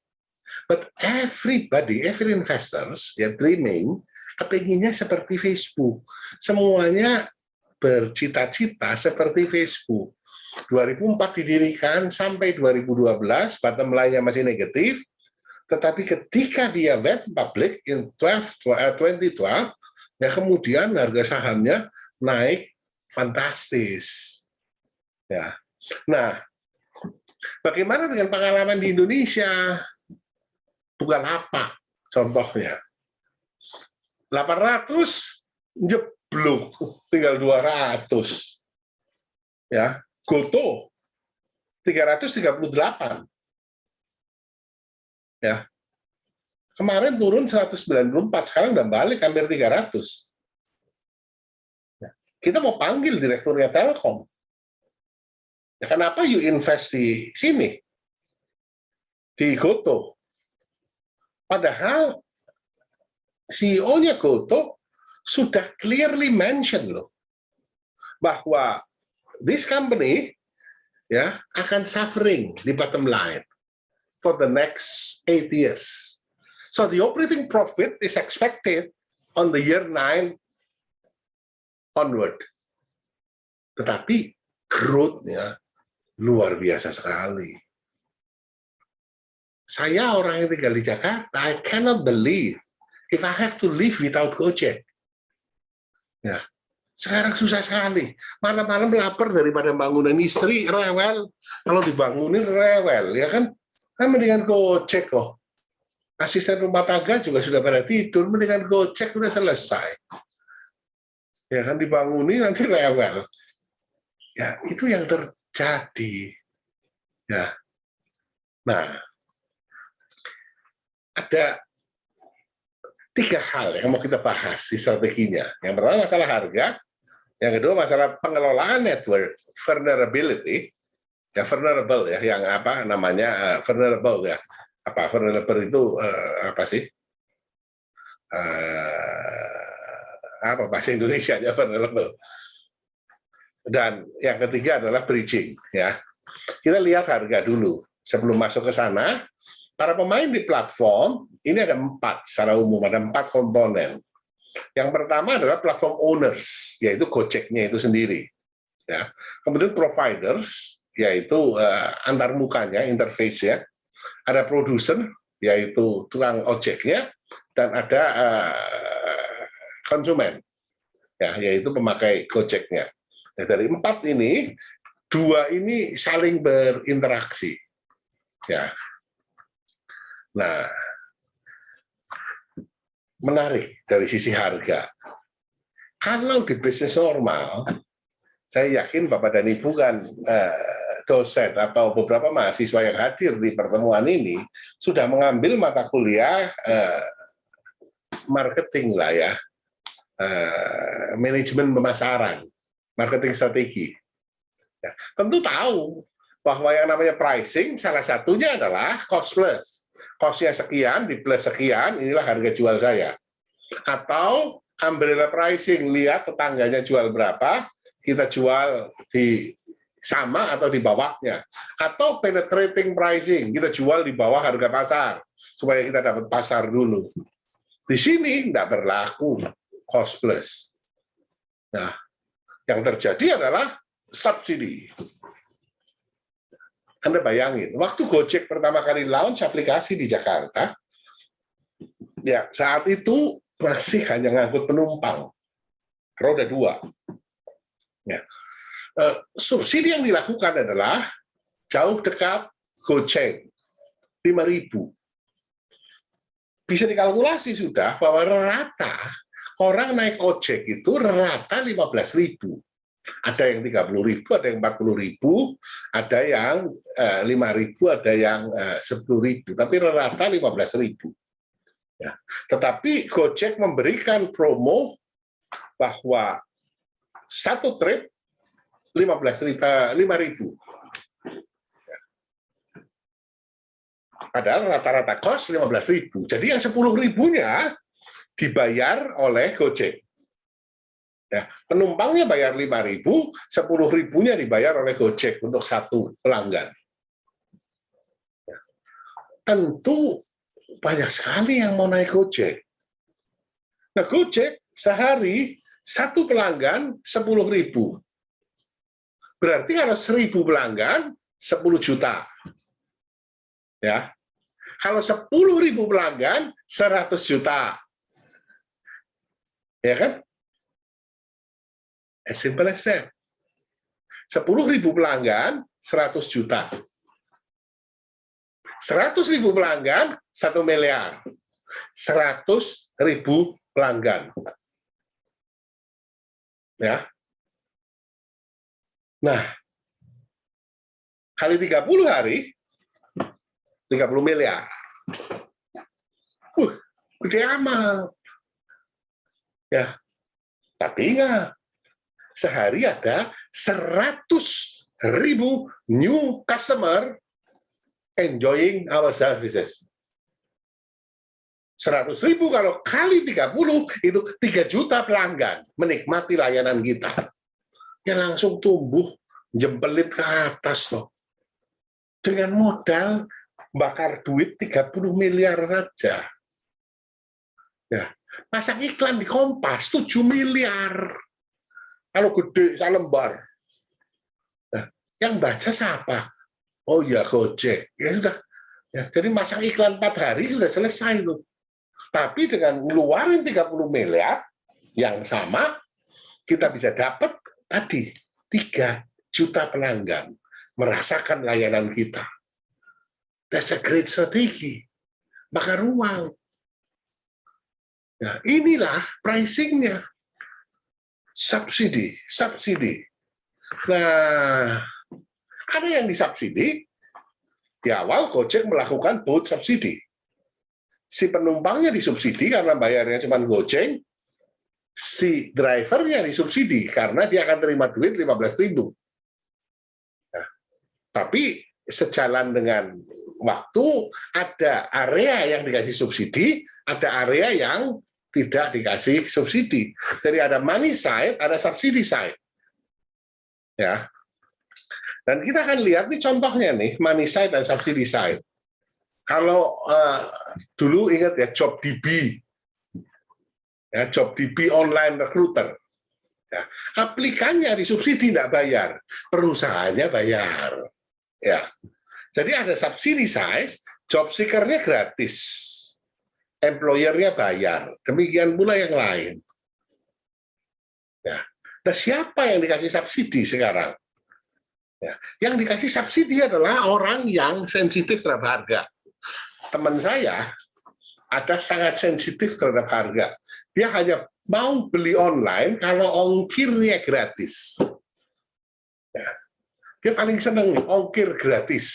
But everybody, every investors, ya dreaming, kepinginnya seperti Facebook. Semuanya bercita-cita seperti Facebook. 2004 didirikan sampai 2012, bottom line-nya masih negatif, tetapi ketika dia went public in 2012, ya kemudian harga sahamnya naik fantastis. Ya. Nah, bagaimana dengan pengalaman di Indonesia? Bukalapak contohnya. 800 jeblok tinggal 200. Ya, Goto 338. Ya. Kemarin turun 194, sekarang udah balik hampir 300. Ya. Kita mau panggil direkturnya Telkom. Ya, kenapa you invest di sini? Di Goto. Padahal CEO-nya Goto sudah clearly mention loh bahwa this company ya akan suffering di bottom line for the next 8 years. So the operating profit is expected on the year 9 onward. Tetapi growth-nya luar biasa sekali. Saya orang yang tinggal di Jakarta, I cannot believe if I have to live without Gojek. Ya, sekarang susah sekali. Malam-malam lapar daripada bangunan istri, rewel. Kalau dibangunin rewel, ya kan? Kan mendingan Gojek kok. Asisten rumah tangga juga sudah pada tidur, mendingan Gojek udah selesai. Ya kan dibangunin nanti rewel. Ya, itu yang terjadi. Ya. Nah, ada 3 hal yang mau kita bahas di strateginya. Yang pertama masalah harga, yang kedua masalah pengelolaan network, vulnerability, ya vulnerable ya, yang apa namanya vulnerable ya, apa vulnerable itu apa sih? Apa bahasa Indonesia aja vulnerable. Dan yang ketiga adalah bridging ya. Kita lihat harga dulu sebelum masuk ke sana. Para pemain di platform, ini ada 4 secara umum, ada 4 komponen. Yang pertama adalah platform owners, yaitu Gojeknya itu sendiri. Ya. Kemudian providers, yaitu antarmukanya, interface-nya. Ada producer, yaitu tukang ojeknya, dan ada konsumen, ya, yaitu pemakai Gojeknya. Nah, dari 4 ini, 2 ini saling berinteraksi. Ya. Nah, menarik dari sisi harga. Kalau di bisnis normal, saya yakin Bapak dan Ibu kan dosen atau beberapa mahasiswa yang hadir di pertemuan ini sudah mengambil mata kuliah marketing lah ya, manajemen pemasaran, marketing strategi. Ya, tentu tahu bahwa yang namanya pricing salah satunya adalah cost plus. Cost-nya sekian, di plus sekian, inilah harga jual saya. Atau umbrella pricing, lihat tetangganya jual berapa, kita jual di sama atau di bawahnya. Atau penetrating pricing, kita jual di bawah harga pasar, supaya kita dapat pasar dulu. Di sini tidak berlaku cost plus. Nah, yang terjadi adalah subsidi. Anda bayangin, waktu Gojek pertama kali launch aplikasi di Jakarta, ya saat itu masih hanya ngangkut penumpang, roda 2. Ya. Subsidi yang dilakukan adalah jauh dekat Gojek, 5.000. Bisa dikalkulasi sudah bahwa rata orang naik ojek itu rata 15.000. Ada yang 30.000, ada yang 40.000, ada yang 5.000, ada yang 10.000, tapi rata 15.000. Ya. Tetapi Gojek memberikan promo bahwa satu trip 5.000. Ya. Padahal rata-rata kos 15.000. Jadi yang 10.000-nya dibayar oleh Gojek. Ya, penumpangnya bayar 5.000, 10.000-nya dibayar oleh Gojek untuk satu pelanggan. Ya. Tentu banyak sekali yang mau naik Gojek. Nah, Gojek sehari satu pelanggan 10.000. Berarti kalau 1.000 pelanggan 10 juta. Ya. Kalau 10.000 pelanggan 100 juta. Ya kan? As simple as that. 10.000 pelanggan, 100 juta. 100.000 pelanggan, 1 miliar. 100.000 pelanggan. Ya. Nah, kali 30 hari, 30 miliar. Gede amat. Ya. Tapi ingat, sehari ada 100.000 new customer enjoying our services. 100.000 kalau kali 30 itu 3 juta pelanggan menikmati layanan kita. Ya langsung tumbuh jempelit ke atas loh. Dengan modal bakar duit 30 miliar saja. Ya, pasang iklan di Kompas 7 miliar. Kalau gede salembar. Nah, yang baca siapa? Oh ya Gojek. Ya sudah. Ya, jadi masang iklan 4 hari sudah selesai tuh. Tapi dengan ngeluarin 30 miliar yang sama, kita bisa dapat tadi 3 juta pelanggan merasakan layanan kita. That's a great strategy. Bakar uang. Nah, inilah pricing-nya. Subsidi. Nah, ada yang disubsidi. Di awal Gojek melakukan both subsidi. Si penumpangnya disubsidi karena bayarnya cuma Gojek, si drivernya disubsidi karena dia akan terima duit 15.000. Nah, tapi sejalan dengan waktu ada area yang dikasih subsidi, ada area yang tidak dikasih subsidi. Jadi ada money side, ada subsidi side. Ya. Dan kita akan lihat nih contohnya nih, money side dan subsidi side. Kalau dulu ingat ya JobDB. Ya, JobDB online recruiter. Ya, aplikannya disubsidi tidak bayar, perusahaannya bayar. Ya. Jadi ada subsidi side, job seeker-nya gratis. Employer-nya bayar, demikian pula yang lain. Ya. Nah, siapa yang dikasih subsidi sekarang? Ya. Yang dikasih subsidi adalah orang yang sensitif terhadap harga. Teman saya ada sangat sensitif terhadap harga. Dia hanya mau beli online kalau ongkirnya gratis. Ya. Dia paling senang ongkir gratis.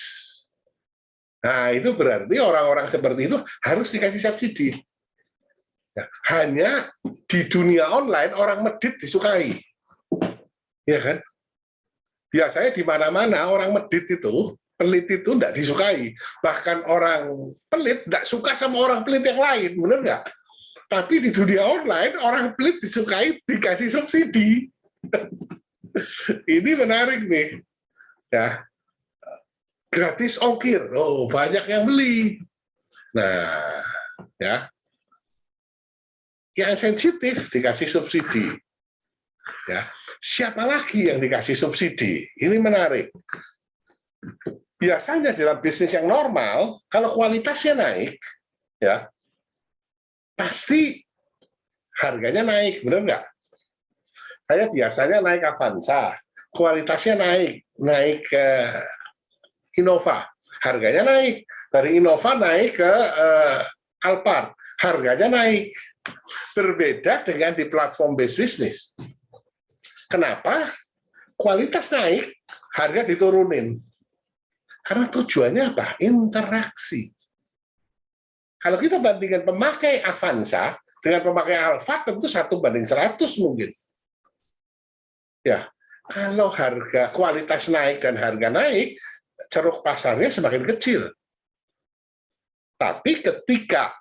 Nah, itu berarti orang-orang seperti itu harus dikasih subsidi. Nah, hanya di dunia online orang medit disukai. Ya kan? Biasanya di mana-mana orang medit itu, pelit itu tidak disukai. Bahkan orang pelit tidak suka sama orang pelit yang lain, benar nggak? Tapi di dunia online orang pelit disukai, dikasih subsidi. Ini menarik nih. Ya. Gratis ongkir, oh banyak yang beli. Nah, ya, yang sensitif dikasih subsidi. Ya, siapa lagi yang dikasih subsidi? Ini menarik. Biasanya dalam bisnis yang normal, kalau kualitasnya naik, ya, pasti harganya naik, benar nggak? Saya biasanya naik Avanza, kualitasnya naik ke Innova, harganya naik. Dari Innova naik ke Alphard, harganya naik. Berbeda dengan di platform based business. Kenapa? Kualitas naik, harga diturunin. Karena tujuannya apa? Interaksi. Kalau kita bandingkan pemakai Avanza dengan pemakai Alfa, tentu 1:100 mungkin. Ya, kalau harga kualitas naik dan harga naik, ceruk pasarnya semakin kecil. Tapi ketika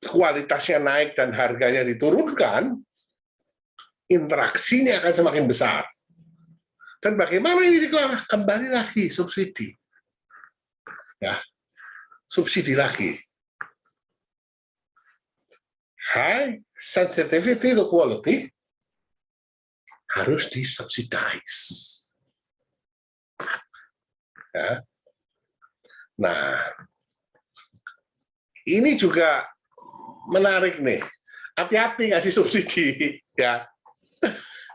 kualitasnya naik dan harganya diturunkan, interaksinya akan semakin besar. Dan bagaimana ini dikelola? Kembali lagi subsidi. Ya, subsidi lagi. High sensitivity to quality harus disubsidize. Ya. Nah, ini juga menarik nih. Hati-hati ngasih subsidi, ya.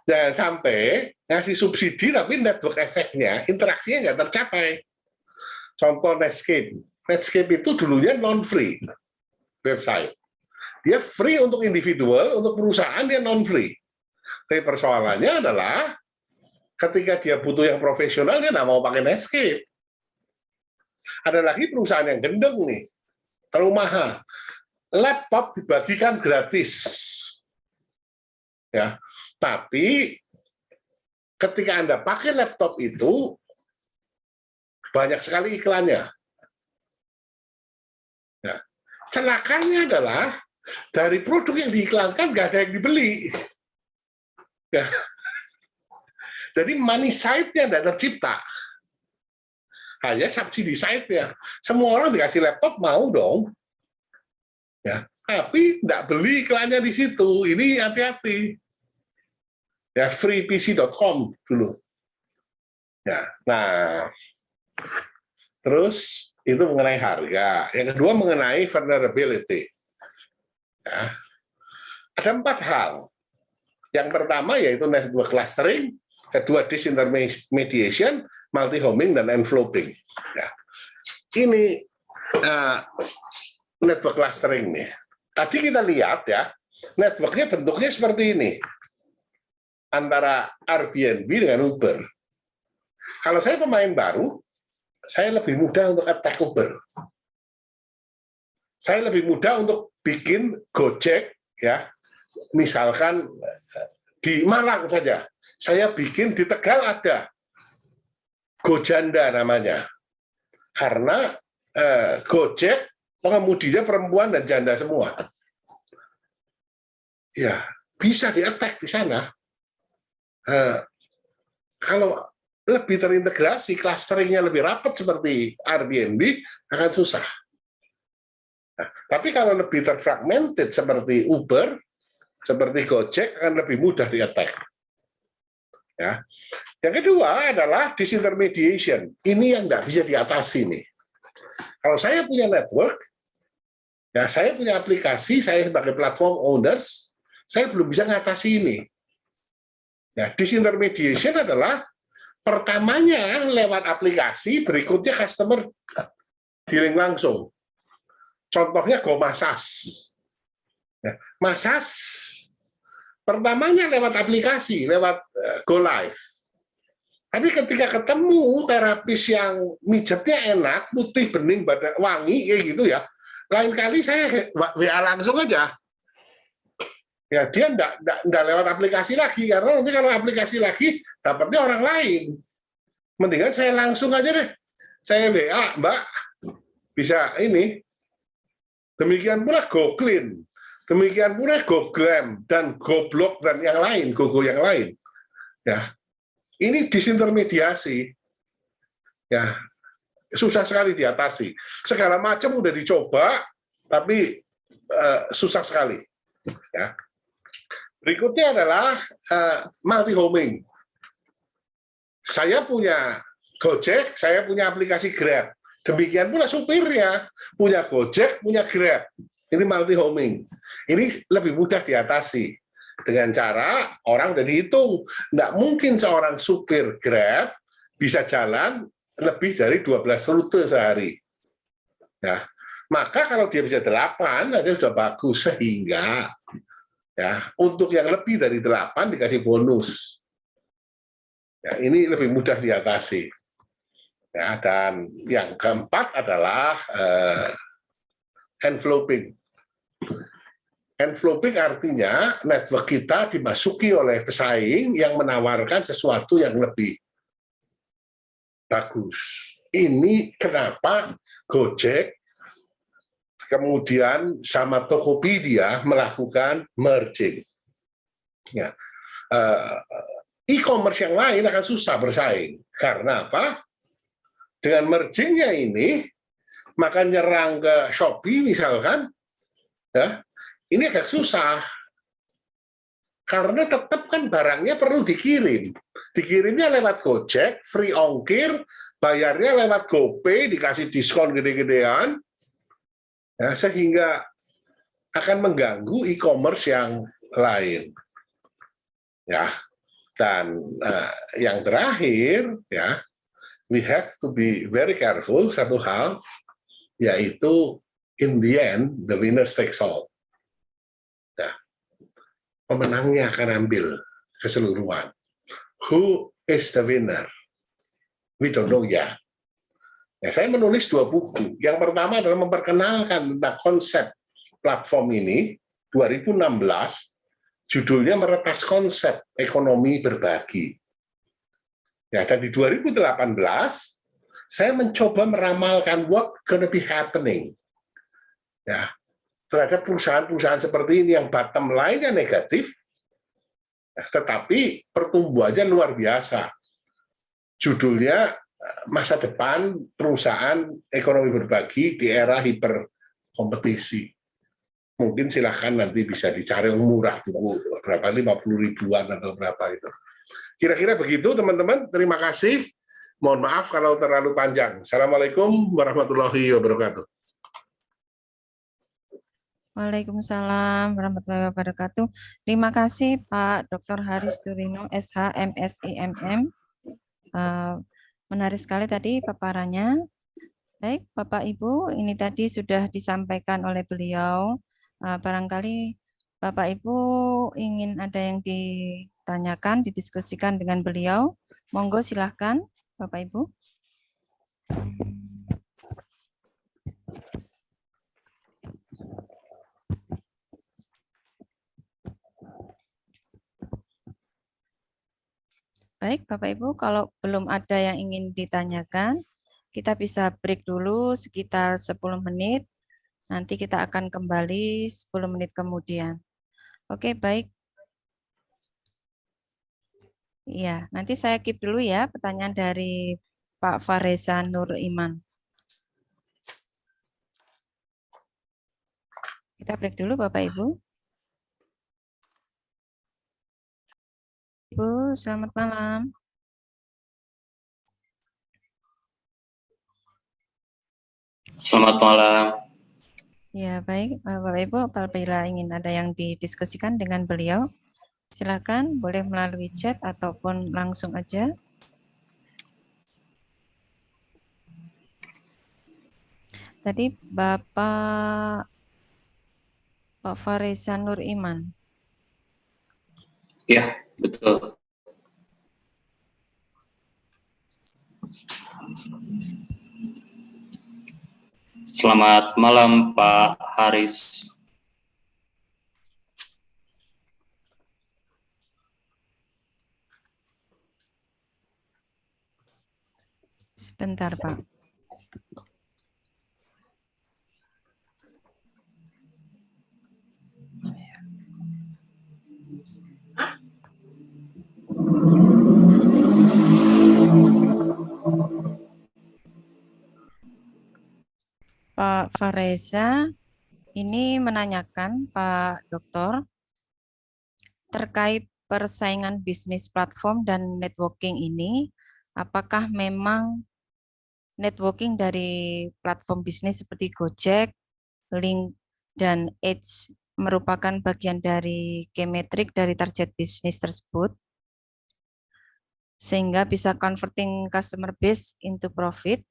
Jangan sampai ngasih subsidi tapi network efeknya, interaksinya nggak tercapai. Contoh Netscape. Netscape itu dulunya non-free website. Dia free untuk individual, untuk perusahaan dia non-free. Tapi persoalannya adalah ketika dia butuh yang profesional, dia nggak mau pakai Netscape. Ada lagi perusahaan yang gendeng nih, terlalu mahal. Laptop dibagikan gratis. Ya, tapi ketika Anda pakai laptop itu, banyak sekali iklannya. Ya. Celakanya adalah, dari produk yang diiklankan, nggak ada yang dibeli. Ya. Jadi money side-nya tidak tercipta. Hanya subsidi side-nya. Semua orang dikasih laptop, mau dong. Ya. Tapi tidak beli iklannya di situ. Ini hati-hati. Ya, freepc.com dulu. Ya, nah, terus itu mengenai harga. Yang kedua mengenai vulnerability. Ya. Ada 4 hal. Yang pertama yaitu network clustering, kedua disintermediation, multi-homing, dan enveloping. Ya. Ini network clustering nih. Tadi kita lihat ya, networknya bentuknya seperti ini. Antara Airbnb dengan Uber. Kalau saya pemain baru, saya lebih mudah untuk attack Uber. Saya lebih mudah untuk bikin Gojek, ya. Misalkan di Malang saja, saya bikin di Tegal ada Gojanda namanya, karena Gojek pengemudinya perempuan dan janda semua. Ya, bisa di-attack di sana. Kalau lebih terintegrasi, clusteringnya lebih rapat seperti Airbnb, akan susah. Nah, tapi kalau lebih terfragmented seperti Uber, seperti Gojek, akan lebih mudah di-attack. Ya. Yang kedua adalah disintermediation. Ini yang nggak bisa diatasi nih. Kalau saya punya network, ya saya punya aplikasi, saya sebagai platform owners, saya belum bisa mengatasi ini. Ya, disintermediation adalah pertamanya lewat aplikasi, berikutnya customer dealing langsung. Contohnya GoMassage. Ya, Massage pertamanya lewat aplikasi, lewat GoLive. Tapi ketika ketemu terapis yang mijetnya enak, putih, bening, badan wangi, kayak gitu ya, lain kali saya WA langsung aja. Ya, dia enggak lewat aplikasi lagi, karena nanti kalau aplikasi lagi, dapatnya orang lain. Mendingan saya langsung aja deh. Saya WA, Mbak, bisa ini. Demikian pula GoClean. Demikian pula GoGlam, dan GoBlock, dan yang lain, GoGo yang lain. Ya, ini disintermediasi. Ya, susah sekali diatasi. Segala macam udah dicoba, tapi susah sekali. Ya. Berikutnya adalah multi-homing. Saya punya Gojek, saya punya aplikasi Grab. Demikian pula supirnya, punya Gojek, punya Grab. Ini multi-homing. Ini lebih mudah diatasi. Dengan cara, orang udah dihitung. Nggak mungkin seorang supir Grab bisa jalan lebih dari 12 rute sehari. Ya. Maka kalau dia bisa 8, aja sudah bagus. Sehingga ya untuk yang lebih dari 8 dikasih bonus. Ya, ini lebih mudah diatasi. Ya, dan yang keempat adalah enveloping. Enveloping artinya network kita dimasuki oleh pesaing yang menawarkan sesuatu yang lebih bagus. Ini kenapa Gojek kemudian sama Tokopedia melakukan merging. Ya. E-commerce yang lain akan susah bersaing. Karena apa? Dengan mergingnya ini, maka nyerang ke Shopee misalkan, ya, ini agak susah. Karena tetap kan barangnya perlu dikirim. Dikirimnya lewat Gojek, free ongkir, bayarnya lewat GoPay, dikasih diskon gede-gedean, ya, sehingga akan mengganggu e-commerce yang lain. Ya, dan yang terakhir, ya, we have to be very careful satu hal, yaitu in the end the winner takes all. Ya, pemenangnya akan ambil keseluruhan. Who is the winner? We don't know yet. Ya, saya menulis 2 buku. Yang pertama adalah memperkenalkan tentang konsep platform ini, 2016, judulnya Meretas Konsep Ekonomi Berbagi. Ya, dan di 2018, saya mencoba meramalkan what gonna be happening. Ya, terhadap perusahaan-perusahaan seperti ini yang bottom line-nya negatif, ya, tetapi pertumbuhannya luar biasa. Judulnya masa depan perusahaan ekonomi berbagi di era hiperkompetisi. Mungkin silahkan nanti bisa dicari yang murah, berapa 50 ribuan atau berapa itu. Kira-kira begitu teman-teman. Terima kasih. Mohon maaf kalau terlalu panjang. Assalamualaikum warahmatullahi wabarakatuh. Waalaikumsalam warahmatullahi wabarakatuh. Terima kasih Pak Dr. Haris Turino, SH, MSI, MM. Menarik sekali tadi paparannya. Baik, Bapak Ibu, ini tadi sudah disampaikan oleh beliau. Barangkali Bapak Ibu ingin ada yang ditanyakan, didiskusikan dengan beliau. Monggo silahkan, Bapak Ibu. Baik, Bapak Ibu, kalau belum ada yang ingin ditanyakan, kita bisa break dulu sekitar 10 menit. Nanti kita akan kembali 10 menit kemudian. Oke, baik. Iya, nanti saya keep dulu ya pertanyaan dari Pak Fareza Nur Iman. Kita break dulu Bapak Ibu. Ibu, selamat malam. Selamat malam. Ya, baik. Bapak Ibu, apabila ingin ada yang didiskusikan dengan beliau, silakan boleh melalui chat ataupun langsung aja. Tadi Pak Fareza Nur Iman. Ya, betul. Selamat malam Pak Haris. Sebentar, Pak. Pak Fareza ini menanyakan, Pak Dokter, terkait persaingan bisnis platform dan networking ini, apakah memang networking dari platform bisnis seperti Gojek, Link, dan Edge merupakan bagian dari key metric dari target bisnis tersebut, sehingga bisa converting customer base into profit?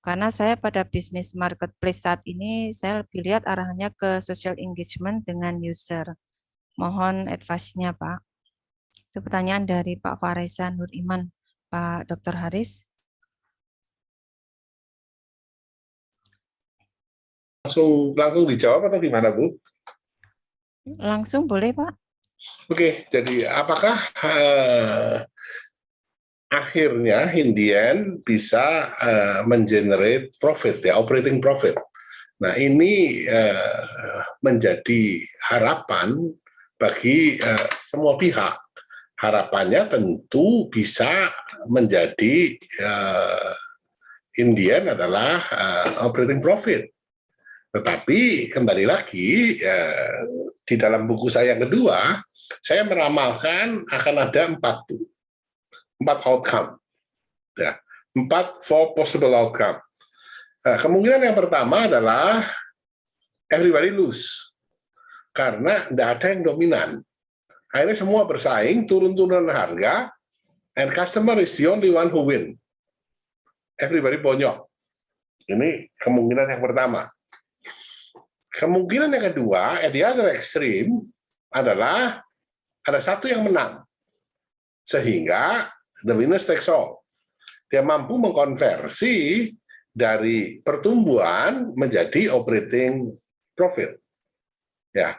Karena saya pada bisnis marketplace saat ini, saya lebih lihat arahannya ke social engagement dengan user. Mohon advice-nya, Pak. Itu pertanyaan dari Pak Faresa Nur Iman, Pak Dr. Haris. Langsung dijawab atau gimana, Bu? Langsung boleh, Pak? Oke, jadi apakah akhirnya Indian bisa mengenerate profit, ya, operating profit? Nah, ini menjadi harapan bagi semua pihak. Harapannya tentu bisa menjadi Indian adalah operating profit. Tetapi kembali lagi di dalam buku saya yang kedua, saya meramalkan akan ada empat outcome, ya, 4 possible outcome. Kemungkinan yang pertama adalah everybody lose, karena tidak ada yang dominan. Akhirnya semua bersaing, turun-turunan harga, and customer is the only one who win. Everybody bonyok. Ini kemungkinan yang pertama. Kemungkinan yang kedua, at the other extreme, adalah ada satu yang menang. Sehingga the winner takes all. Dia mampu mengkonversi dari pertumbuhan menjadi operating profit. Ya.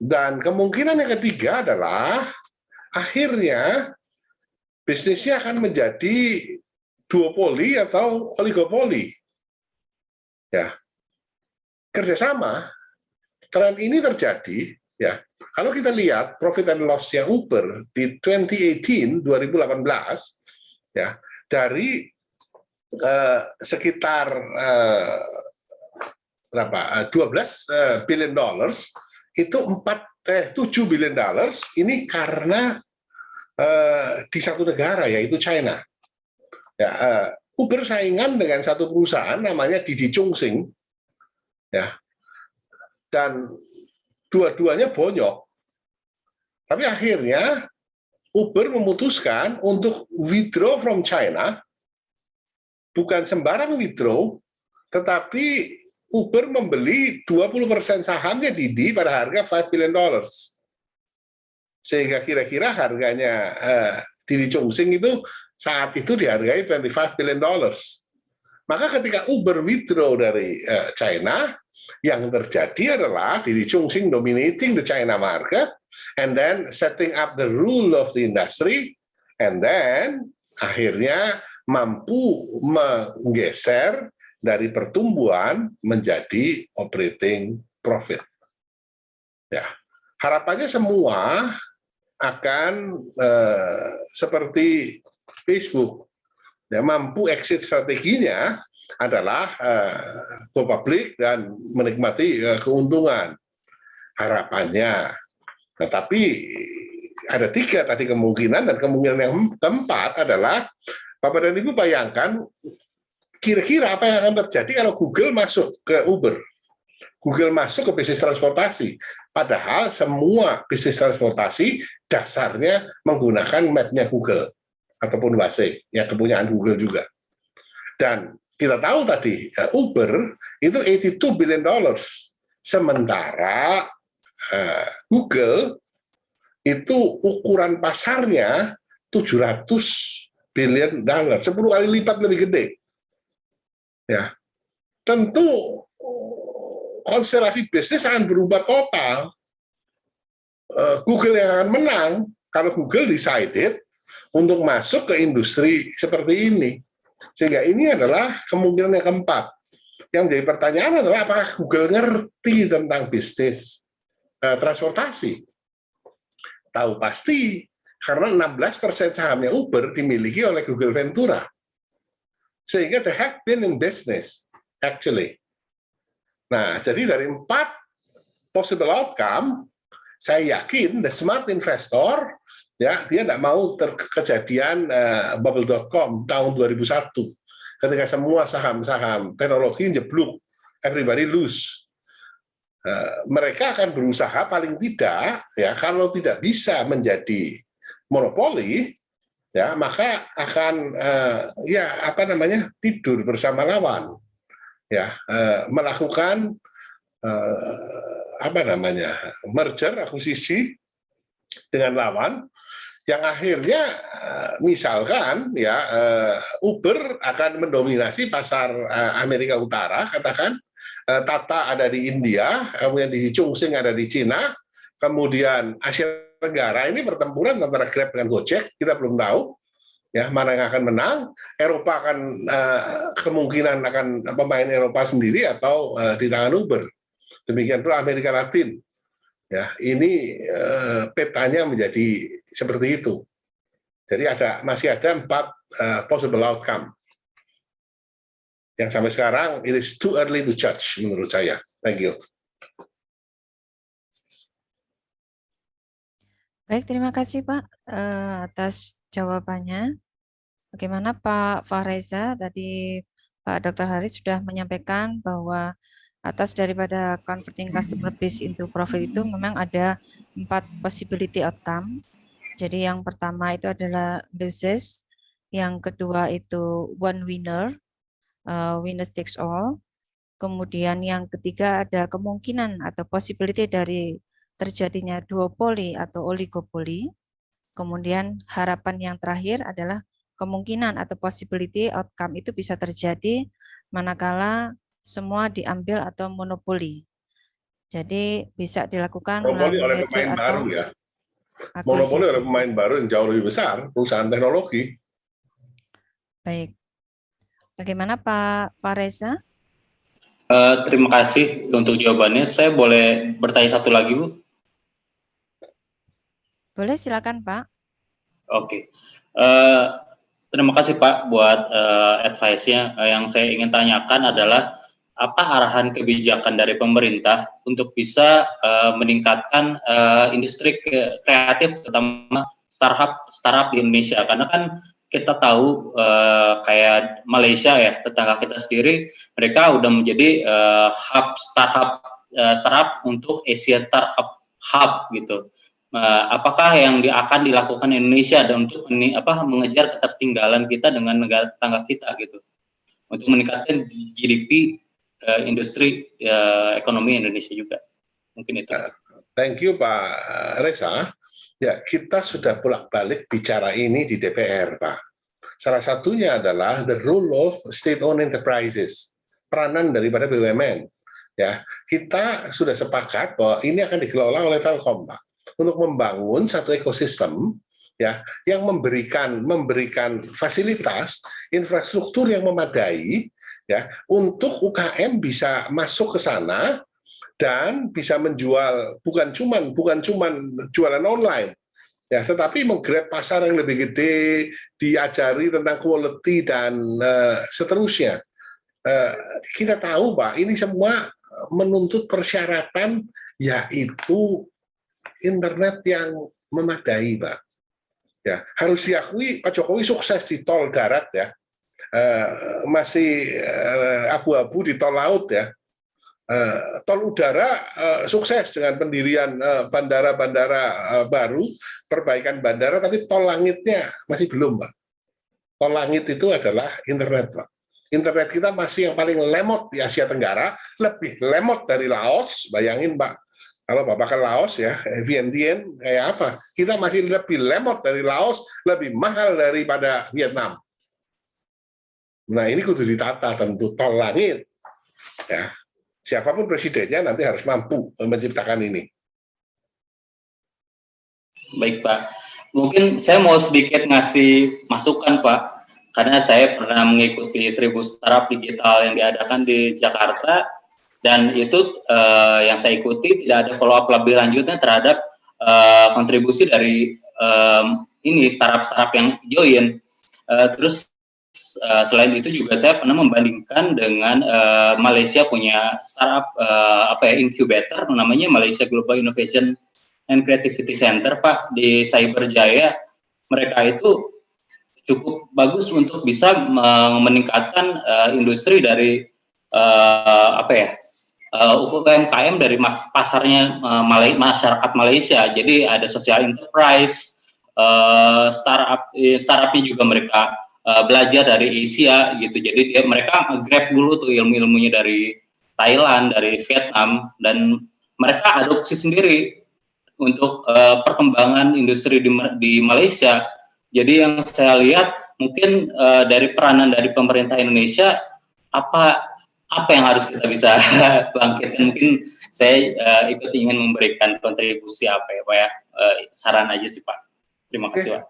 Dan kemungkinan yang ketiga adalah akhirnya bisnisnya akan menjadi duopoli atau oligopoli. Ya. Kerjasama, tren ini terjadi, ya. Kalau kita lihat profit and loss-nya Uber di 2018, ya, dari sekitar berapa? 12 billion dollars, itu 7 billion dollars ini karena di satu negara, yaitu China. Ya, Uber saingan dengan satu perusahaan namanya Didi Chuxing, ya, dan dua-duanya bonyok. Tapi akhirnya Uber memutuskan untuk withdraw from China, bukan sembarang withdraw, tetapi Uber membeli 20% sahamnya Didi pada harga $5 billion. Sehingga kira-kira harganya Didi Chuxing itu saat itu dihargai $25 billion. Maka ketika Uber withdraw dari China, yang terjadi adalah Didi Chuxing dominating the China market, and then setting up the rule of the industry, and then akhirnya mampu menggeser dari pertumbuhan menjadi operating profit. Ya, harapannya semua akan seperti Facebook, ya, mampu exit strateginya adalah go public dan menikmati keuntungan. Harapannya. Nah, tapi ada 3 tadi kemungkinan, dan kemungkinan yang keempat adalah Bapak dan Ibu bayangkan kira-kira apa yang akan terjadi kalau Google masuk ke Uber. Google masuk ke bisnis transportasi. Padahal semua bisnis transportasi dasarnya menggunakan map-nya Google ataupun Waze, yang kepunyaan Google juga. Dan kita tahu tadi Uber itu $82 billion. Sementara Google itu ukuran pasarnya $700 billion, 10 kali lipat lebih gede. Ya, tentu konstelasi bisnis akan berubah total. Google yang akan menang kalau Google decided untuk masuk ke industri seperti ini. Sehingga ini adalah kemungkinan yang keempat. Yang jadi pertanyaan adalah apakah Google ngerti tentang bisnis transportasi? Tahu pasti, karena 16% sahamnya Uber dimiliki oleh Google Ventura. Sehingga they have been in business, actually. Nah, jadi dari 4 possible outcome, saya yakin the smart investor, ya, dia tidak mau kejadian bubble.com tahun 2001, ketika semua saham-saham teknologi jeblok, everybody lose. Mereka akan berusaha paling tidak, ya, kalau tidak bisa menjadi monopoli, ya maka akan tidur bersama lawan, ya melakukan merger akuisisi dengan lawan yang akhirnya misalkan ya Uber akan mendominasi pasar Amerika Utara, katakan Tata ada di India, kemudian di Chongqing ada di Cina, kemudian Asia Tenggara ini pertempuran antara Grab dengan Gojek, kita belum tahu ya mana yang akan menang. Eropa akan kemungkinan akan pemain Eropa sendiri atau di tangan Uber. Demikian pula Amerika Latin. Ya, ini petanya menjadi seperti itu. Jadi masih ada 4 possible outcome. Yang sampai sekarang it is too early to judge menurut saya. Thank you. Baik, terima kasih Pak atas jawabannya. Bagaimana Pak Fahreza, tadi Pak Dr. Haris sudah menyampaikan bahwa atas daripada converting customer base into profit itu memang ada 4 possibility outcome. Jadi yang pertama itu adalah losses, yang kedua itu one winner, winner takes all. Kemudian yang ketiga ada kemungkinan atau possibility dari terjadinya duopoli atau oligopoli. Kemudian harapan yang terakhir adalah kemungkinan atau possibility outcome itu bisa terjadi manakala semua diambil atau monopoli. Jadi bisa dilakukan Monopoli melalui oleh merger pemain atau baru ya. Monopoli oleh pemain baru yang jauh lebih besar, perusahaan teknologi. Baik. Bagaimana Pak Fahreza? Terima kasih untuk jawabannya. Saya boleh bertanya satu lagi, Bu? Boleh, silakan Pak. Oke. Terima kasih Pak buat advice-nya. Yang saya ingin tanyakan adalah apa arahan kebijakan dari pemerintah untuk bisa meningkatkan industri kreatif, terutama startup di Indonesia. Karena kan kita tahu kayak Malaysia ya, tetangga kita sendiri, mereka udah menjadi hub startup untuk Asia Startup Hub gitu. Apakah yang akan dilakukan Indonesia dan untuk mengejar ketertinggalan kita dengan negara tetangga kita gitu, untuk meningkatkan GDP industri ekonomi Indonesia juga? Mungkin itu. Thank you Pak Reza. Ya, kita sudah bolak-balik bicara ini di DPR, Pak. Salah satunya adalah the role of state-owned enterprises, peranan daripada BUMN. Ya, kita sudah sepakat bahwa ini akan dikelola oleh Telkom, Pak, untuk membangun satu ekosistem ya yang memberikan fasilitas infrastruktur yang memadai ya untuk UKM bisa masuk ke sana dan bisa menjual bukan cuman jualan online ya, tetapi menggrab pasar yang lebih gede, diajari tentang quality dan seterusnya. Kita tahu Pak, ini semua menuntut persyaratan yaitu internet yang memadai, Pak. Ya, harus diakui Pak Jokowi sukses di tol darat ya, masih abu-abu di tol laut ya. Tol udara sukses dengan pendirian bandara-bandara baru, perbaikan bandara, tapi tol langitnya masih belum, Pak. Tol langit itu adalah internet, Pak. Internet kita masih yang paling lemot di Asia Tenggara, lebih lemot dari Laos. Bayangin, Pak, kalau Bapak ke Laos ya, Vientiane kayak apa? Kita masih lebih lemot dari Laos, lebih mahal daripada Vietnam. Nah, ini kudu ditata tentu tol langit. Ya. Siapapun presidennya nanti harus mampu menciptakan ini. Baik Pak, mungkin saya mau sedikit ngasih masukan Pak, karena saya pernah mengikuti 1000 startup digital yang diadakan di Jakarta, dan itu yang saya ikuti tidak ada follow up lebih lanjutnya terhadap kontribusi dari ini startup yang join. Terus selain itu juga saya pernah membandingkan dengan Malaysia punya startup incubator namanya Malaysia Global Innovation and Creativity Center Pak di Cyberjaya. Mereka itu cukup bagus untuk bisa meningkatkan industri dari UMKM dari pasarnya masyarakat Malaysia. Jadi ada social enterprise, startupnya juga mereka belajar dari Asia gitu. Jadi mereka grab dulu tuh ilmu-ilmunya dari Thailand, dari Vietnam, dan mereka adopsi sendiri untuk perkembangan industri di Malaysia. Jadi yang saya lihat mungkin dari peranan dari pemerintah Indonesia apa yang harus kita bisa bangkitkan. Mungkin saya ikut ingin memberikan kontribusi apa ya Pak ya, saran aja sih Pak. Terima kasih Pak.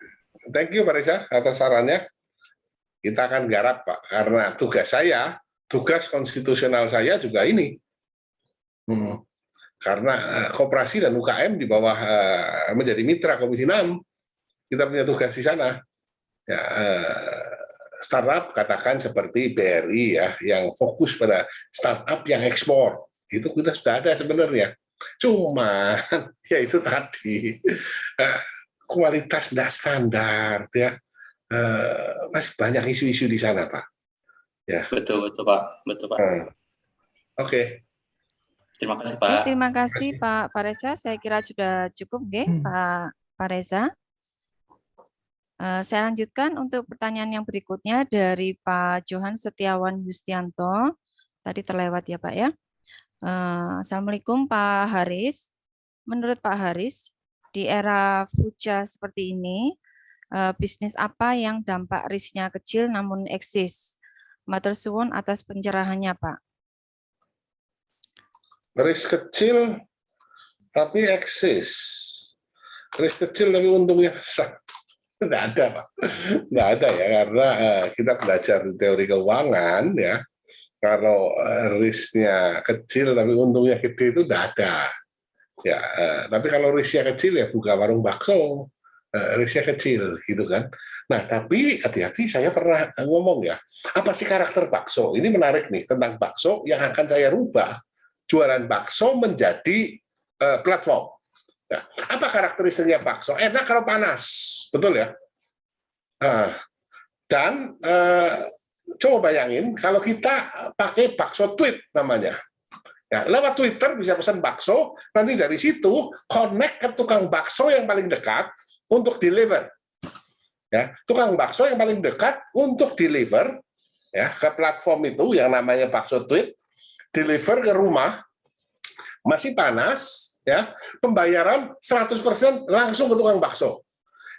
Thank you Pak Reza atas sarannya. Kita akan garap Pak, karena tugas konstitusional saya juga ini. Karena koperasi dan UKM di bawah menjadi mitra Komisi 6, kita punya tugas di sana. Ya, startup katakan seperti BRI ya, yang fokus pada startup yang ekspor, itu kita sudah ada sebenarnya. Cuma ya itu tadi kualitas tidak standar ya. Masih banyak isu-isu di sana, Pak. Ya. Betul Pak. Oke. Terima kasih Pak. Terima kasih Pak Reza. Saya kira sudah cukup, Pak Reza. Saya lanjutkan untuk pertanyaan yang berikutnya dari Pak Johan Setiawan Yustianto. Tadi terlewat ya Pak ya. Assalamualaikum Pak Haris. Menurut Pak Haris, di era fuja seperti ini, bisnis apa yang dampak risknya kecil namun eksis? Matur suwun atas pencerahannya, Pak. Risk kecil tapi eksis. Risk kecil tapi untungnya besar. Tidak ada, Pak. Tidak ada ya, karena kita belajar di teori keuangan ya. Kalau risknya kecil tapi untungnya gede itu tidak ada. Ya, tapi kalau risknya kecil ya buka warung bakso. Risknya kecil gitu kan. Nah tapi hati-hati, saya pernah ngomong ya, apa sih karakter bakso? Ini menarik nih tentang bakso yang akan saya rubah, jualan bakso menjadi platform. Nah, apa karakteristiknya bakso? Enak kalau panas, betul ya. Dan coba bayangin kalau kita pakai bakso tweet namanya. Ya, lewat Twitter bisa pesan bakso, nanti dari situ connect ke tukang bakso yang paling dekat untuk deliver. Ya, tukang bakso yang paling dekat untuk deliver ya ke platform itu yang namanya bakso tweet, deliver ke rumah, masih panas, ya, pembayaran 100% langsung ke tukang bakso.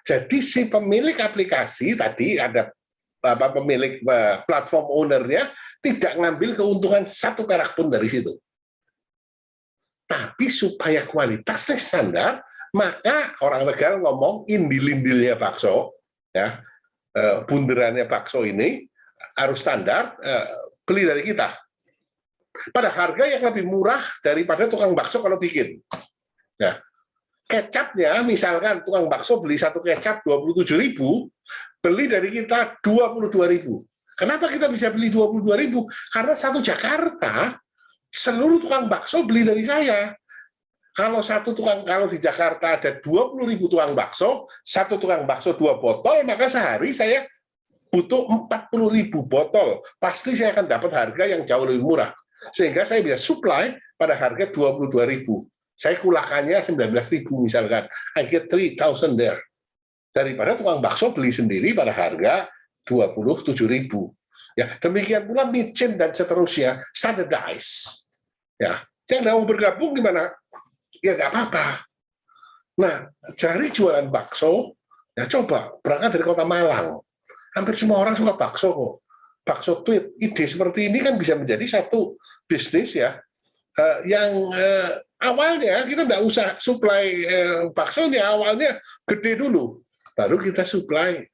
Jadi si pemilik aplikasi tadi ada pemilik platform ownernya tidak ngambil keuntungan satu perak pun dari situ. Tapi supaya kualitasnya standar, maka orang Tegal ngomong indil-indilnya bakso, ya, bunderannya bakso ini harus standar, beli dari kita. Pada harga yang lebih murah daripada tukang bakso kalau bikin. Ya. Kecapnya, misalkan tukang bakso beli satu kecap 27.000, beli dari kita 22.000. Kenapa kita bisa beli 22.000? Karena satu Jakarta, seluruh tukang bakso beli dari saya. Kalau di Jakarta ada 20.000 tukang bakso, satu tukang bakso 2 botol, maka sehari saya butuh 40.000 botol. Pasti saya akan dapat harga yang jauh lebih murah. Sehingga saya bisa supply pada harga 22.000. Saya kulakannya 19.000 misalkan. I get 3.000 there. Daripada tukang bakso beli sendiri pada harga 27.000. Ya, demikian pula micin dan seterusnya, standardize. Ya, yang mau bergabung gimana? Ya nggak apa-apa. Nah, cari jualan bakso, ya coba berangkat dari kota Malang. Hampir semua orang suka bakso kok. Bakso tweet, ide seperti ini kan bisa menjadi satu bisnis ya, yang awalnya kita nggak usah supply baksonya, awalnya gede dulu. Baru kita supply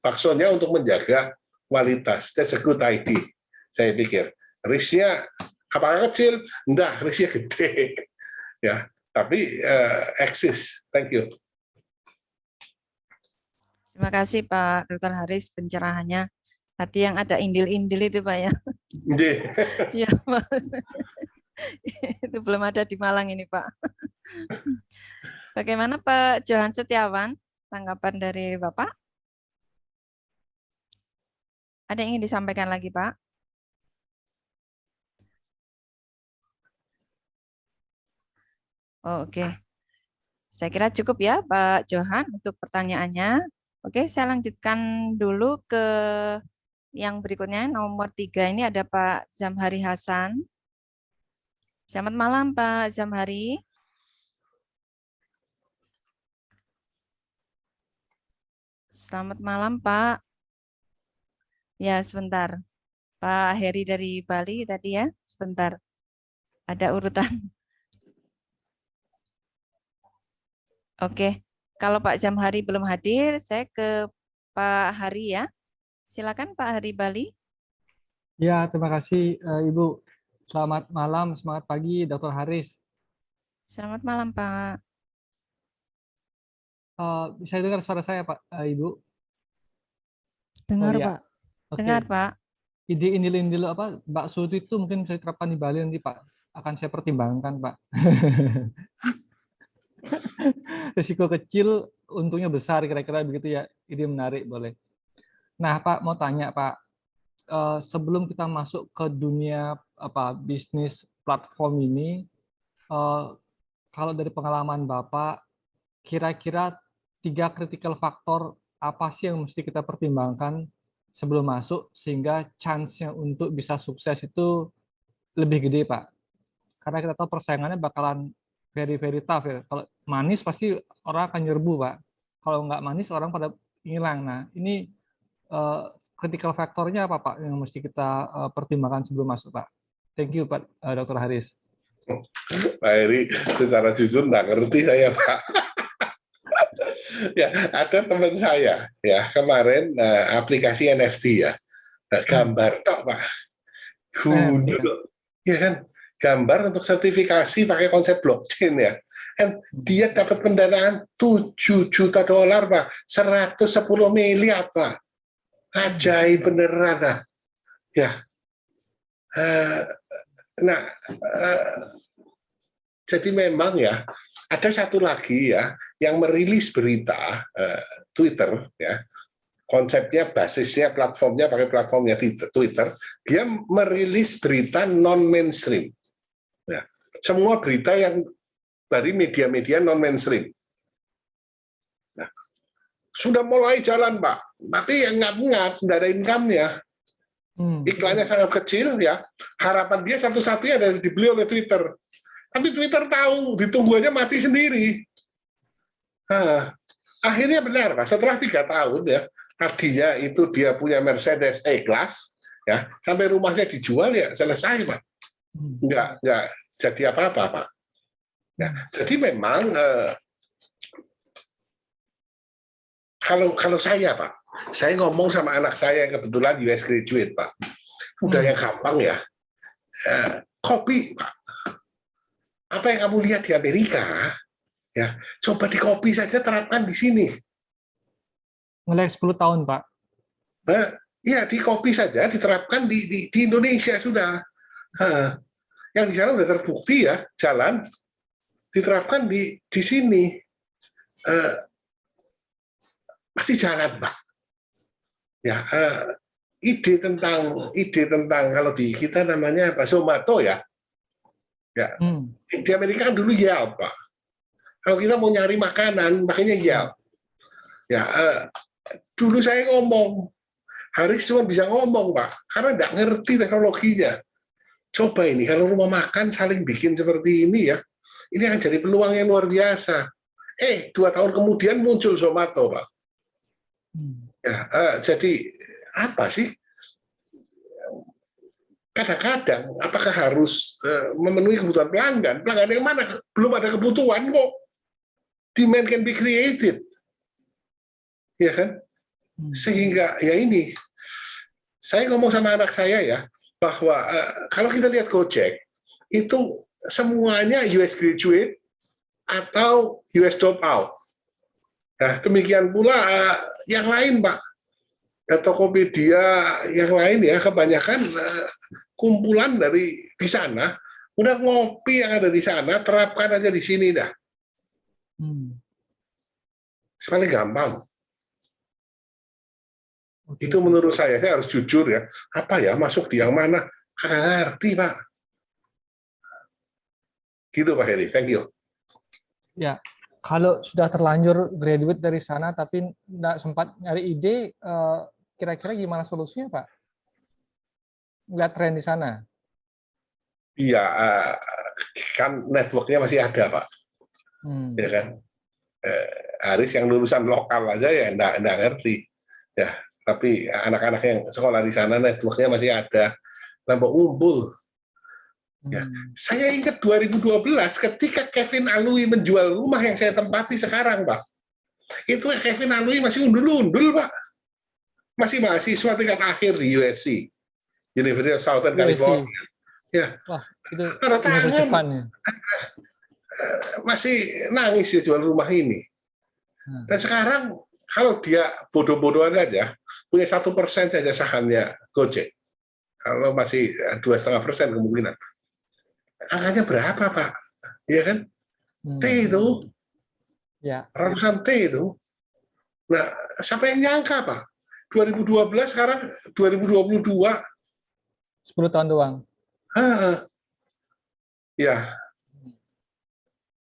baksonya untuk menjaga kualitas. That's a good idea, saya pikir. Risknya apakah kecil? Enggak, risknya gede. Ya. Tapi eksis. Thank you. Terima kasih Pak Dr. Haris pencerahannya. Tadi yang ada indil-indil itu Pak ya. Iya Pak. Itu belum ada di Malang ini Pak. Bagaimana Pak Johan Setiawan? Tanggapan dari Bapak? Ada yang ingin disampaikan lagi Pak? Oh, oke. Saya kira cukup ya Pak Johan untuk pertanyaannya. Oke, saya lanjutkan dulu ke yang berikutnya, nomor 3 ini ada Pak Zamhari Hasan. Selamat malam Pak Zamhari. Selamat malam Pak. Ya, sebentar. Pak Heri dari Bali tadi ya, sebentar. Ada urutan. Oke, kalau Pak Zamhari belum hadir, saya ke Pak Hari ya. Silakan Pak Hari Bali. Ya, terima kasih Ibu. Selamat malam, semangat pagi Dr. Haris. Selamat malam Pak. Bisa dengar suara saya Pak, Ibu? Dengar ya. Pak. Oke. Dengar Pak. Ide ini apa bakso itu mungkin bisa diterapkan di Bali nanti Pak. Akan saya pertimbangkan Pak. Risiko kecil, untungnya besar kira-kira begitu ya. Ide menarik boleh. Nah Pak, mau tanya Pak, sebelum kita masuk ke dunia bisnis platform ini, kalau dari pengalaman Bapak, kira-kira 3 critical factor apa sih yang mesti kita pertimbangkan sebelum masuk sehingga chance-nya untuk bisa sukses itu lebih gede Pak? Karena kita tahu persaingannya bakalan very tough ya. Kalau manis pasti orang akan nyerbu Pak. Kalau nggak manis orang pada hilang. Nah ini critical factor-nya apa Pak yang mesti kita pertimbangkan sebelum masuk Pak? Thank you Pak Dr. Haris. Pak Heri, secara jujur nggak ngerti saya Pak. Ya, ada teman saya ya kemarin aplikasi NFT ya, gambar tok Pak, gundul, ya kan, gambar untuk sertifikasi pakai konsep blockchain ya, dan dia dapat pendanaan $7 juta Pak, 110 miliar Pak, ajaib beneran lah, ya. Nah, jadi memang ya ada satu lagi ya yang merilis berita Twitter ya, konsepnya basisnya platformnya pakai platformnya Twitter, dia merilis berita non mainstream ya, semua berita yang dari media-media non mainstream. Nah, sudah mulai jalan Pak, tapi yang ngap-ngap nggak ada income-nya, iklannya sangat kecil ya, harapan dia satu-satunya adalah dibeli oleh Twitter. Tapi Twitter tahu, ditunggu aja mati sendiri. Akhirnya benar, Pak. Setelah 3 tahun ya, tadinya itu dia punya Mercedes E-Class, ya, sampai rumahnya dijual ya selesai, Pak. Nggak jadi apa-apa, Pak. Ya, jadi memang kalau saya, Pak, saya ngomong sama anak saya yang kebetulan US graduate, Pak. Udah yang gampang ya. Kopi, Pak. Apa yang kamu lihat di Amerika, ya, coba di kopi saja terapkan di sini. Mulai 10 tahun, Pak. Ya, di kopi saja diterapkan di Indonesia sudah. Yang di sana sudah terbukti ya, jalan, diterapkan di sini. Pasti jalan, Pak. Ya, ide tentang kalau di kita namanya apa, Zomato ya. Ya, di Amerika kan dulu Yelp, Pak. Kalau kita mau nyari makanan, makanya Yelp. Ya, dulu saya ngomong, Haris cuma bisa ngomong, Pak, karena nggak ngerti teknologinya. Coba ini, kalau rumah makan saling bikin seperti ini ya, ini akan jadi peluang yang luar biasa. 2 tahun kemudian muncul Zomato, Pak. Ya, jadi apa sih? Kadang-kadang apakah harus memenuhi kebutuhan pelanggan? Pelanggan yang mana? Belum ada kebutuhan kok. Demand can be created. Ya kan? Sehingga ya ini, saya ngomong sama anak saya ya, bahwa kalau kita lihat Gojek, itu semuanya US graduate atau US dropout. Nah, demikian pula yang lain, Pak. Tokopedia yang lain ya, kebanyakan kumpulan dari di sana, udah ngopi yang ada di sana, terapkan aja di sini dah. Sekali gampang. Itu menurut saya harus jujur ya. Apa ya, masuk di yang mana? Ngerti, Pak. Gitu, Pak Heri. Thank you. Ya, kalau sudah terlanjur graduate dari sana tapi nggak sempat nyari ide, kira-kira gimana solusinya, Pak? Lihat tren di sana. Iya, kan networknya masih ada, Pak. Ya kan? Haris yang lulusan lokal aja ya enggak ngerti. Ya, tapi anak-anak yang sekolah di sana networknya masih ada. Nampak ngumpul. Ya. Saya ingat 2012 ketika Kevin Alui menjual rumah yang saya tempati sekarang, Pak. Itu Kevin Alui masih undul-undul, Pak. Masih mahasiswa tingkat akhir di USC, University of Southern California. Ya. Wah, itu Jepang ya. Masih nangis dia jual rumah ini. Dan sekarang kalau dia bodoh-bodohan saja, punya 1% saja sahamnya Gojek. Kalau masih 2,5% kemungkinan. Angkanya berapa, Pak? Iya kan? T itu. Ya. Ratusan T itu. Nah, siapa yang nyangka, Pak? 2012 sekarang 2022. 10 tahun doang. Ya.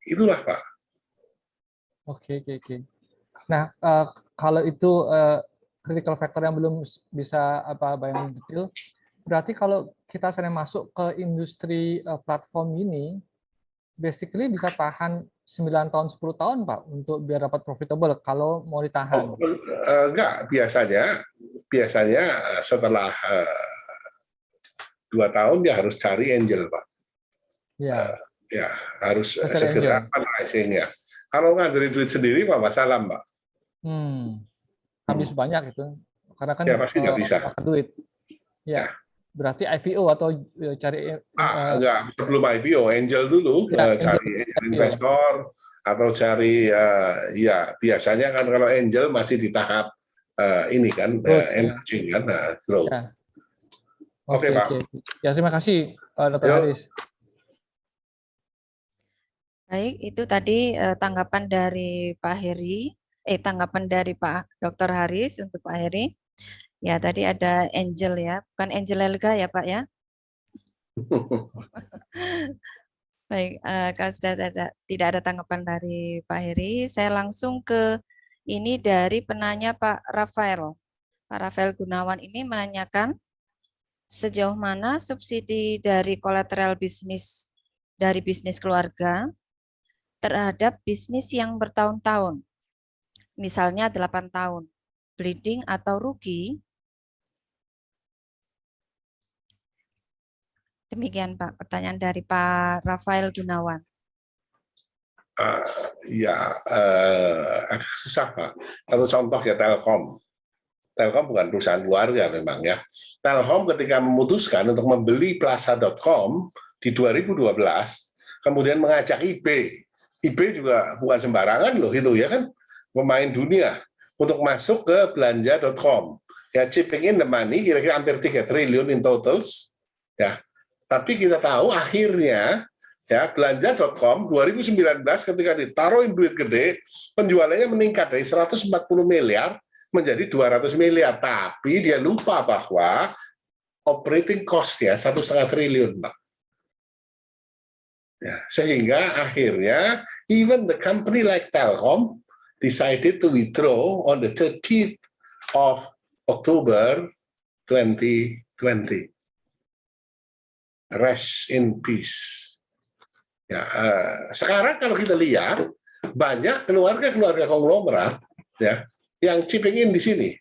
Itulah, Pak. Oke. Nah, kalau itu critical factor yang belum bisa bayangin detail, berarti kalau kita sedang masuk ke industri platform ini, basically bisa tahan 9 tahun, 10 tahun, Pak, untuk biar dapat profitable kalau mau ditahan. Enggak, biasanya setelah 2 tahun dia harus cari angel, Pak. Ya, harus segera fundraising-nya. Kalau ngandelin duit sendiri, Pak, masalah, Mbak. Habis banyak itu. Karena kan ya, pasti nggak bisa. Duit. Ya. Berarti IPO atau cari enggak, sebelum IPO, angel dulu, cari angel investor atau cari ya biasanya kan kalau angel masih di tahap ini kan emerging kan, growth. Ya. Oke, Pak. Ya, terima kasih Dr. Haris. Baik, itu tadi tanggapan dari Pak Heri, tanggapan dari Pak Dr. Haris untuk Pak Heri. Ya, tadi ada Angel ya, bukan Angel Elga ya Pak ya. Baik, kalau sudah tidak ada tanggapan dari Pak Heri, saya langsung ke ini dari penanya Pak Rafael. Pak Rafael Gunawan ini menanyakan sejauh mana subsidi dari kolateral bisnis dari bisnis keluarga terhadap bisnis yang bertahun-tahun, misalnya 8 tahun, bleeding atau rugi. Demikian Pak, pertanyaan dari Pak Rafael Gunawan. Agak susah, Pak. Satu contoh ya, Telkom. Telkom bukan perusahaan keluarga memang ya. Telkom ketika memutuskan untuk membeli Plaza.com di 2012, kemudian mengajak eBay. eBay juga bukan sembarangan loh itu ya kan, pemain dunia untuk masuk ke belanja.com. Ya, chipping in the money kira-kira hampir 3 triliun in totals. Ya. Tapi kita tahu akhirnya ya belanja.com 2019 ketika ditaruhin duit gede, penjualannya meningkat dari 140 miliar menjadi 200 miliar. Tapi dia lupa bahwa operating cost-nya 1,5 triliun, Pak. Ya, sehingga akhirnya even the company like Telkom decided to withdraw on the 30th of October 2020. Rest in peace. Ya, sekarang kalau kita lihat banyak keluarga-keluarga konglomerat ya yang chipping in di sini,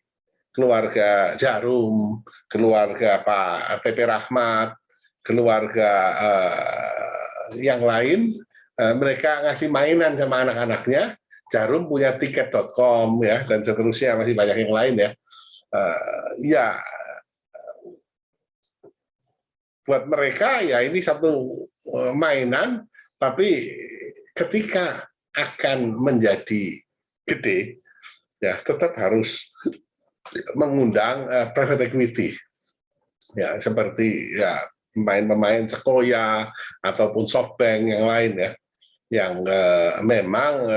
keluarga Jarum, keluarga Pak TP Rahmat, keluarga yang lain, mereka ngasih mainan sama anak-anaknya. Jarum punya tiket.com ya dan seterusnya, masih banyak yang lain ya. Ya. Buat mereka ya ini satu mainan, tapi ketika akan menjadi gede, ya tetap harus mengundang private equity, ya seperti ya pemain-pemain Sequoia ataupun SoftBank yang lain ya, yang memang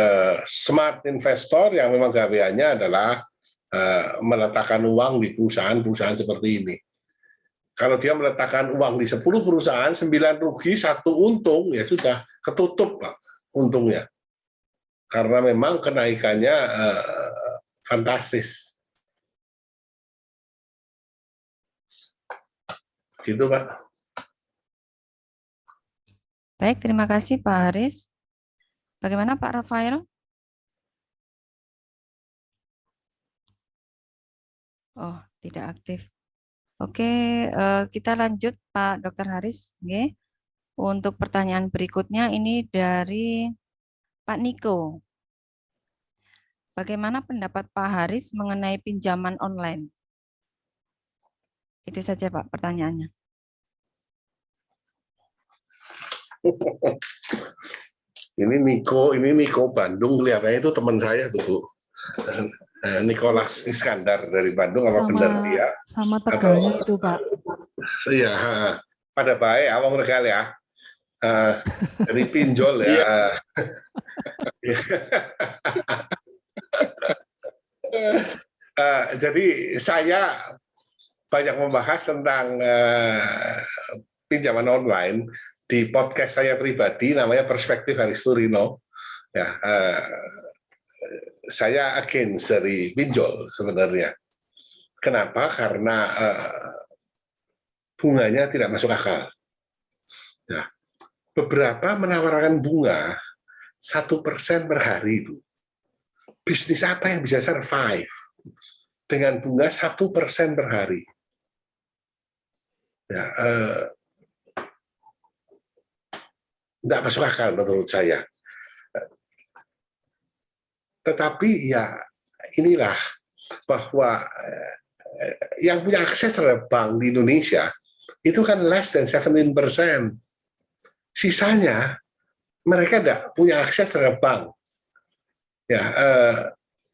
smart investor yang memang gaweannya adalah meletakkan uang di perusahaan-perusahaan seperti ini. Kalau dia meletakkan uang di 10 perusahaan, 9 rugi, 1 untung, ya sudah ketutup Pak untungnya. karena memang kenaikannya fantastis. Gitu, Pak. Baik, terima kasih Pak Haris. Bagaimana Pak Rafael? Oh, tidak aktif. Oke, kita lanjut Pak Dr. Haris. Oke. Untuk pertanyaan berikutnya ini dari Pak Niko. Bagaimana pendapat Pak Haris mengenai pinjaman online? Itu saja Pak pertanyaannya. Ini Niko Bandung, kelihatannya itu teman saya tuh, Bu. Nicholas Iskandar dari Bandung, apa benar dia? Sama Tegalnya itu, Pak. Iya, pada baik, awang Tegal ya. Dari pinjol ya. Jadi saya banyak membahas tentang pinjaman online di podcast saya pribadi, namanya Perspektif Haris Turino. Ya, saya against dari pinjol sebenarnya. Kenapa? Karena bunganya tidak masuk akal. Nah, beberapa menawarkan bunga 1% per hari, Bu. Bisnis apa yang bisa survive dengan bunga 1% per hari? Ya, tidak masuk akal menurut saya. Tetapi ya inilah bahwa yang punya akses terhadap bank di Indonesia itu kan less than 17%. Sisanya mereka tidak punya akses terhadap bank. Ya,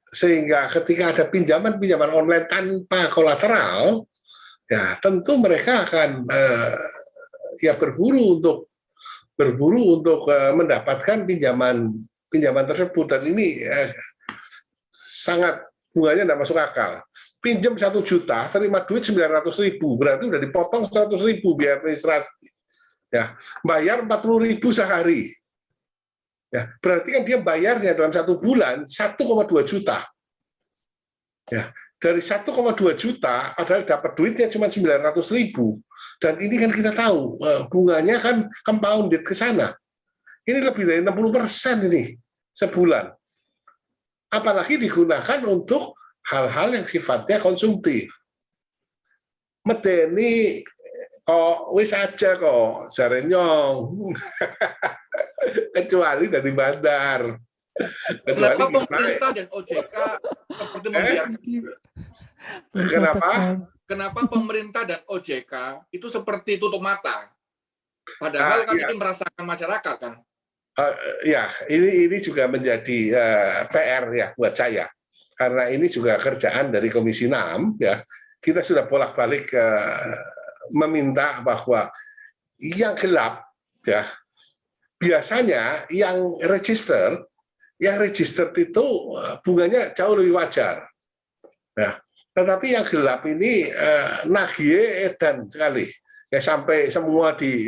sehingga ketika ada pinjaman online tanpa kolateral, ya tentu mereka akan ya berburu untuk mendapatkan pinjaman tersebut, dan ini sangat bunganya tidak masuk akal. Pinjam 1 juta, terima duit 900.000, berarti udah dipotong 100.000 biaya administrasi. Ya, bayar 40.000 sehari. Ya, berarti kan dia bayarnya dalam 1 bulan 1,2 juta. Ya, dari 1,2 juta padahal dapat duitnya cuma 900.000, dan ini kan kita tahu bunganya kan compounded ke sana. Ini lebih dari 60% ini sebulan. Apalagi digunakan untuk hal-hal yang sifatnya konsumtif. Medeni kok wis aja kok jarenyong. Kecuali dari bandar. Kecuali kenapa pemerintah dan OJK seperti membiarkan? Kenapa pemerintah dan OJK itu seperti tutup mata? Padahal kan ini merasakan masyarakat kan? Ya, ini juga menjadi PR ya buat saya, karena ini juga kerjaan dari Komisi 6 ya. Kita sudah bolak-balik meminta bahwa yang gelap ya biasanya yang registered itu bunganya jauh lebih wajar. Ya, tetapi yang gelap ini nagih edan sekali. Ya, sampai semua di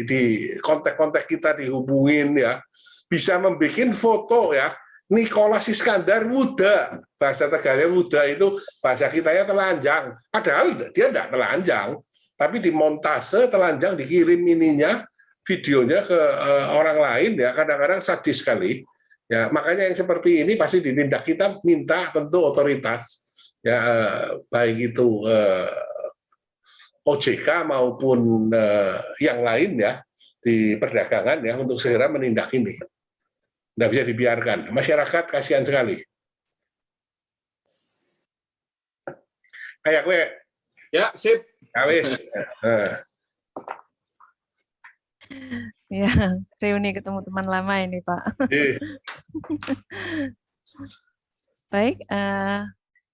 kontak-kontak kita dihubungin ya. Bisa membuat foto ya, Nicholas Iskandar muda, bahasa Tegalnya muda itu bahasa kitanya telanjang, padahal dia tidak telanjang, tapi dimontase telanjang, dikirim ininya, videonya ke orang lain ya, kadang-kadang sadis sekali ya. Makanya yang seperti ini pasti ditindak. Kita minta tentu otoritas ya, baik itu OJK maupun yang lain ya di perdagangan ya, untuk segera menindak ini. Tidak bisa dibiarkan. Masyarakat kasihan sekali. Kayak gue. Ya, sip. Awis. Ya, reuni ketemu teman lama ini, Pak. Baik,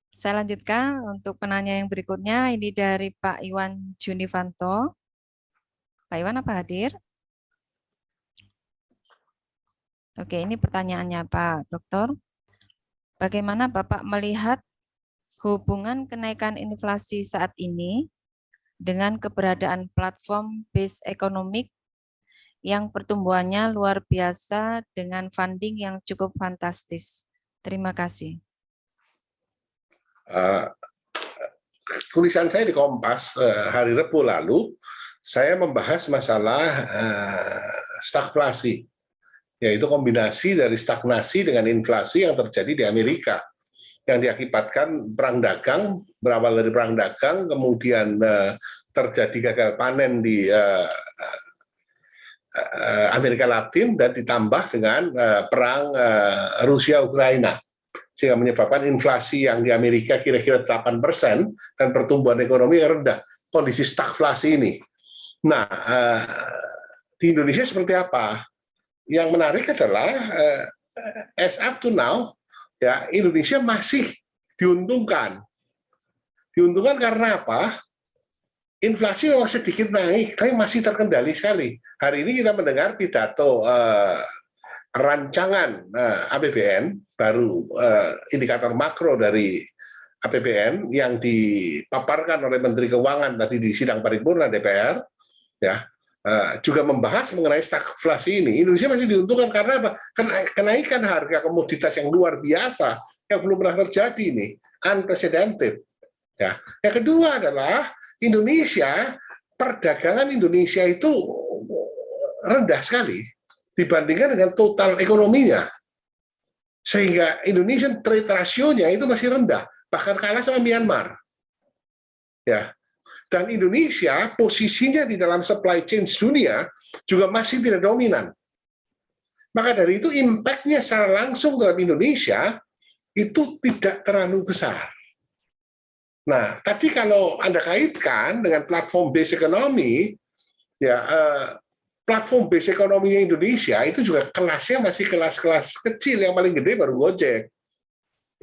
saya lanjutkan untuk penanya yang berikutnya. Ini dari Pak Iwan Junivanto. Pak Iwan, apa hadir? Oke, ini pertanyaannya Pak Dokter. Bagaimana Bapak melihat hubungan kenaikan inflasi saat ini dengan keberadaan platform based economic yang pertumbuhannya luar biasa dengan funding yang cukup fantastis. Terima kasih. Tulisan saya di Kompas hari Rabu lalu, saya membahas masalah stagflasi, yaitu kombinasi dari stagnasi dengan inflasi yang terjadi di Amerika, yang diakibatkan perang dagang, berawal dari perang dagang, kemudian terjadi gagal panen di Amerika Latin, dan ditambah dengan perang Rusia-Ukraina, sehingga menyebabkan inflasi yang di Amerika kira-kira 8% dan pertumbuhan ekonomi yang rendah, kondisi stagflasi ini. Nah, di Indonesia seperti apa? Yang menarik adalah as up to now, ya, Indonesia masih diuntungkan. Diuntungkan karena apa? Inflasi memang sedikit naik, tapi masih terkendali sekali. Hari ini kita mendengar pidato rancangan APBN baru, indikator makro dari APBN yang dipaparkan oleh Menteri Keuangan tadi di sidang paripurna DPR, ya, juga membahas mengenai stagflasi ini. Indonesia masih diuntungkan karena apa? Kenaikan harga komoditas yang luar biasa yang belum pernah terjadi ini, unprecedented. Ya. Yang kedua adalah Indonesia, perdagangan Indonesia itu rendah sekali dibandingkan dengan total ekonominya. Sehingga Indonesian trade ratio-nya itu masih rendah, bahkan kalah sama Myanmar. Ya. Dan Indonesia posisinya di dalam supply chain dunia juga masih tidak dominan. Maka dari itu impact-nya secara langsung dalam Indonesia itu tidak terlalu besar. Nah, tadi kalau Anda kaitkan dengan platform based economy, ya, platform based economy Indonesia itu juga kelasnya masih kelas-kelas kecil, yang paling gede baru Gojek.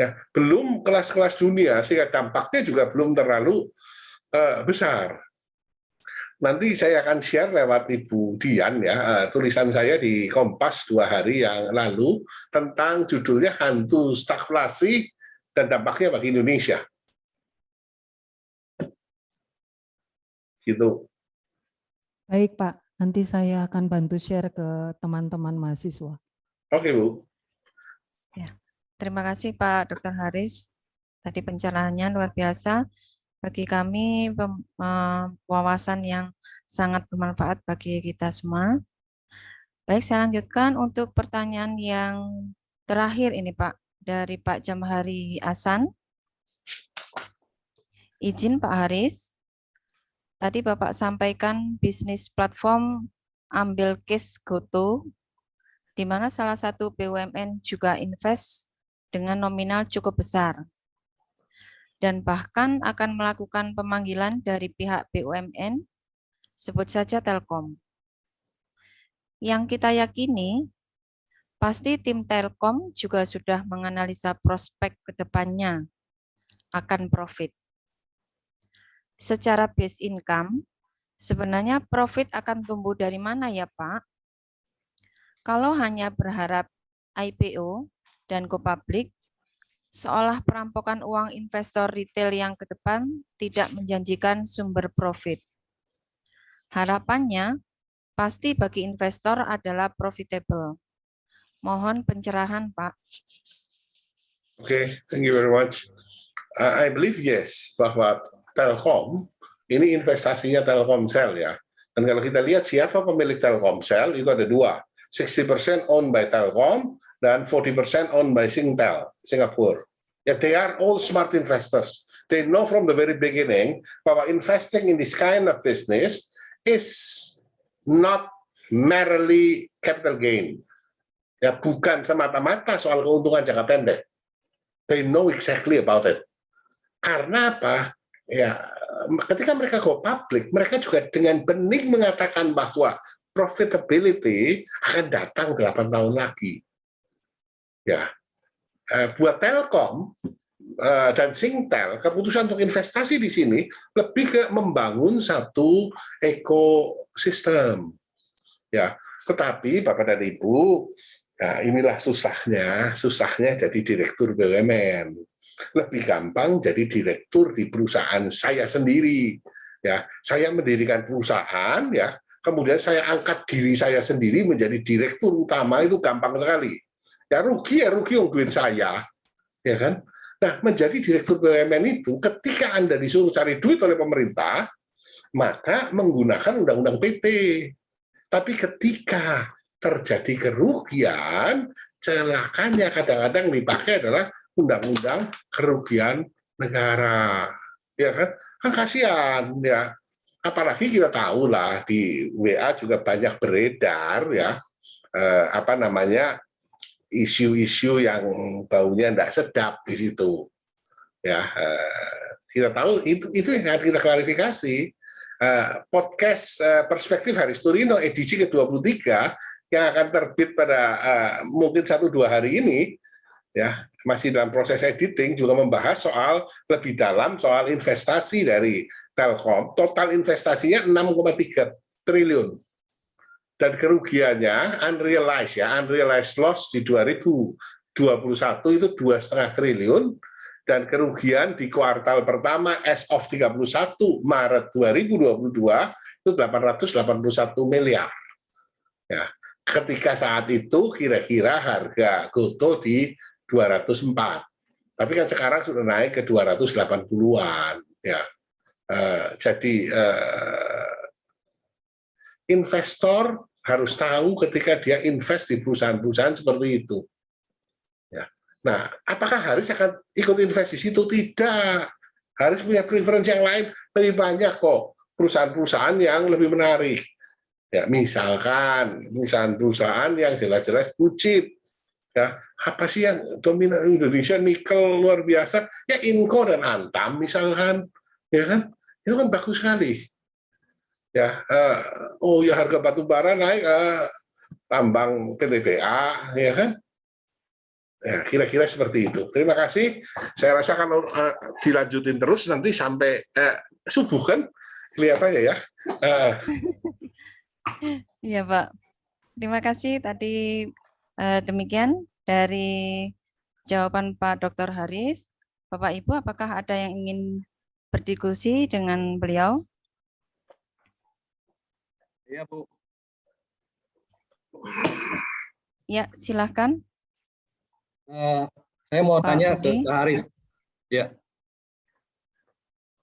Ya, belum kelas-kelas dunia, sehingga dampaknya juga belum terlalu besar. Nanti saya akan share lewat Ibu Dian, ya, tulisan saya di Kompas 2 hari yang lalu tentang judulnya Hantu Stagflasi dan Dampaknya bagi Indonesia. Gitu. Baik Pak, nanti saya akan bantu share ke teman-teman mahasiswa. Oke Bu. Ya, terima kasih Pak Dr. Haris. Tadi pencerahannya luar biasa. Bagi kami wawasan yang sangat bermanfaat bagi kita semua. Baik, saya lanjutkan untuk pertanyaan yang terakhir ini Pak, dari Pak Jamhari Hasan. Izin Pak Haris. Tadi Bapak sampaikan bisnis platform ambil case GoTo, di mana salah satu BUMN juga invest dengan nominal cukup besar, dan bahkan akan melakukan pemanggilan dari pihak BUMN, sebut saja Telkom. Yang kita yakini, pasti tim Telkom juga sudah menganalisa prospek ke depannya akan profit. Secara base income, sebenarnya profit akan tumbuh dari mana ya Pak? Kalau hanya berharap IPO dan go public, seolah perampokan uang investor retail yang ke depan tidak menjanjikan sumber profit. Harapannya, pasti bagi investor adalah profitable. Mohon pencerahan Pak. Oke, thank you very much. I believe yes, bahwa Telkom, ini investasinya Telkomsel, ya. Dan kalau kita lihat siapa pemilik Telkomsel, itu ada 2. 60% owned by Telkom dan 40% owned by Singtel, Singapura. Yeah, they are all smart investors. They know from the very beginning bahwa investing in this kind of business is not merely capital gain. Ya, bukan semata-mata soal keuntungan jangka pendek. They know exactly about it. Karena apa? Ya, ketika mereka go public, mereka juga dengan bening mengatakan bahwa profitability akan datang 8 tahun lagi. Ya, buat Telkom dan Singtel, keputusan untuk investasi di sini lebih ke membangun satu ekosistem. Ya, tetapi Bapak dan Ibu, nah inilah susahnya jadi direktur BUMN. Lebih gampang jadi direktur di perusahaan saya sendiri. Ya, saya mendirikan perusahaan, ya, kemudian saya angkat diri saya sendiri menjadi direktur utama, itu gampang sekali. Ya rugi yang duit saya, ya kan? Nah, menjadi direktur BUMN itu ketika Anda disuruh cari duit oleh pemerintah, maka menggunakan undang-undang PT. Tapi ketika terjadi kerugian, celakanya kadang-kadang dipakai adalah undang-undang kerugian negara. Ya kan? Kan kasihan ya. Apalagi kita tahu lah di WA juga banyak beredar ya isu-isu yang baunya tidak sedap di situ. Ya, kita tahu itu yang harus kita klarifikasi. Podcast Perspektif Haris Turino edisi ke-23 yang akan terbit pada mungkin 1-2 hari ini, ya masih dalam proses editing, juga membahas soal lebih dalam soal investasi dari Telkom. Total investasinya 6,3 triliun. Dan kerugiannya unrealized loss di 2021 itu 2,5 triliun, dan kerugian di kuartal pertama as of 31 Maret 2022 itu 881 miliar. Ya, ketika saat itu kira-kira harga GoTo di 204. Tapi kan sekarang sudah naik ke 280-an. Ya, jadi investor harus tahu ketika dia invest di perusahaan-perusahaan seperti itu. Ya. Nah, apakah Haris akan ikut invest di situ? Tidak. Haris punya preferensi yang lain, lebih banyak kok perusahaan-perusahaan yang lebih menarik. Ya, misalkan perusahaan-perusahaan yang jelas-jelas blue chip. Ya, apa sih yang dominan Indonesia, nikel luar biasa? Ya Inco dan Antam misalkan, ya kan? Itu kan bagus sekali. Ya, ya harga batu bara naik, tambang PTBA, ya kan? Ya, kira-kira seperti itu. Terima kasih. Saya rasa kalau dilanjutin terus nanti sampai subuh kan kelihatannya ya. Iya Pak. Terima kasih tadi demikian dari jawaban Pak Dr. Haris. Bapak Ibu, apakah ada yang ingin berdiskusi dengan beliau? Iya, Bu. Ya, silakan. Saya mau Pak tanya Budi. ke Pak Haris. Ya.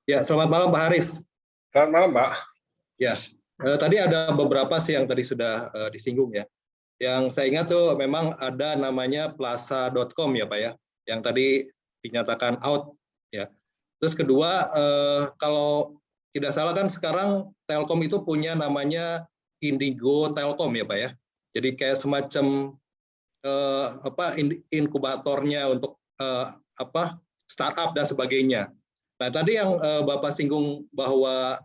Ya, selamat malam Pak Haris. Selamat malam, Pak. Ya, tadi ada beberapa sih yang tadi sudah disinggung ya. Yang saya ingat tuh memang ada namanya plaza.com ya Pak ya, yang tadi dinyatakan out ya. Terus kedua, kalau tidak salah kan sekarang Telkom itu punya namanya Indigo Telkom ya Pak ya. Jadi kayak semacam inkubatornya untuk startup dan sebagainya. Nah tadi yang Bapak singgung bahwa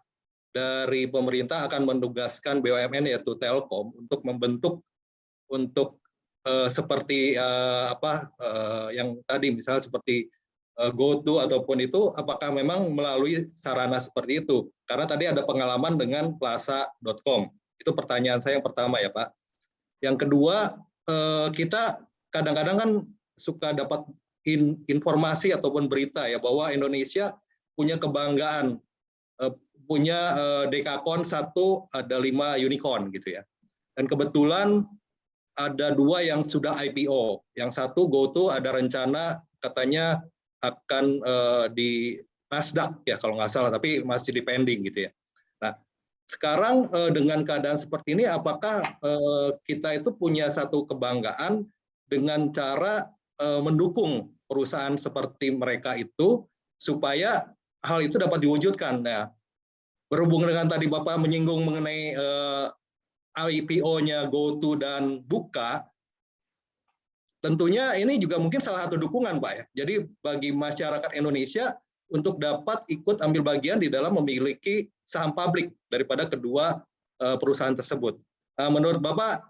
dari pemerintah akan menugaskan BUMN yaitu Telkom untuk membentuk untuk seperti yang tadi misalnya seperti GoTo ataupun itu, apakah memang melalui sarana seperti itu? Karena tadi ada pengalaman dengan plaza.com. Itu pertanyaan saya yang pertama ya Pak. Yang kedua, kita kadang-kadang kan suka dapat informasi ataupun berita ya bahwa Indonesia punya kebanggaan, punya Dekakon 1 ada 5 unicorn gitu ya. Dan kebetulan ada 2 yang sudah IPO. Yang satu GoTo ada rencana katanya akan di Nasdaq ya kalau nggak salah, tapi masih di pending gitu ya. Nah sekarang dengan keadaan seperti ini, apakah kita itu punya satu kebanggaan dengan cara mendukung perusahaan seperti mereka itu supaya hal itu dapat diwujudkan? Nah, berhubung dengan tadi Bapak menyinggung mengenai IPO-nya GoTo dan Buka, tentunya ini juga mungkin salah satu dukungan Pak ya. Jadi bagi masyarakat Indonesia untuk dapat ikut ambil bagian di dalam memiliki saham publik daripada kedua perusahaan tersebut. Menurut Bapak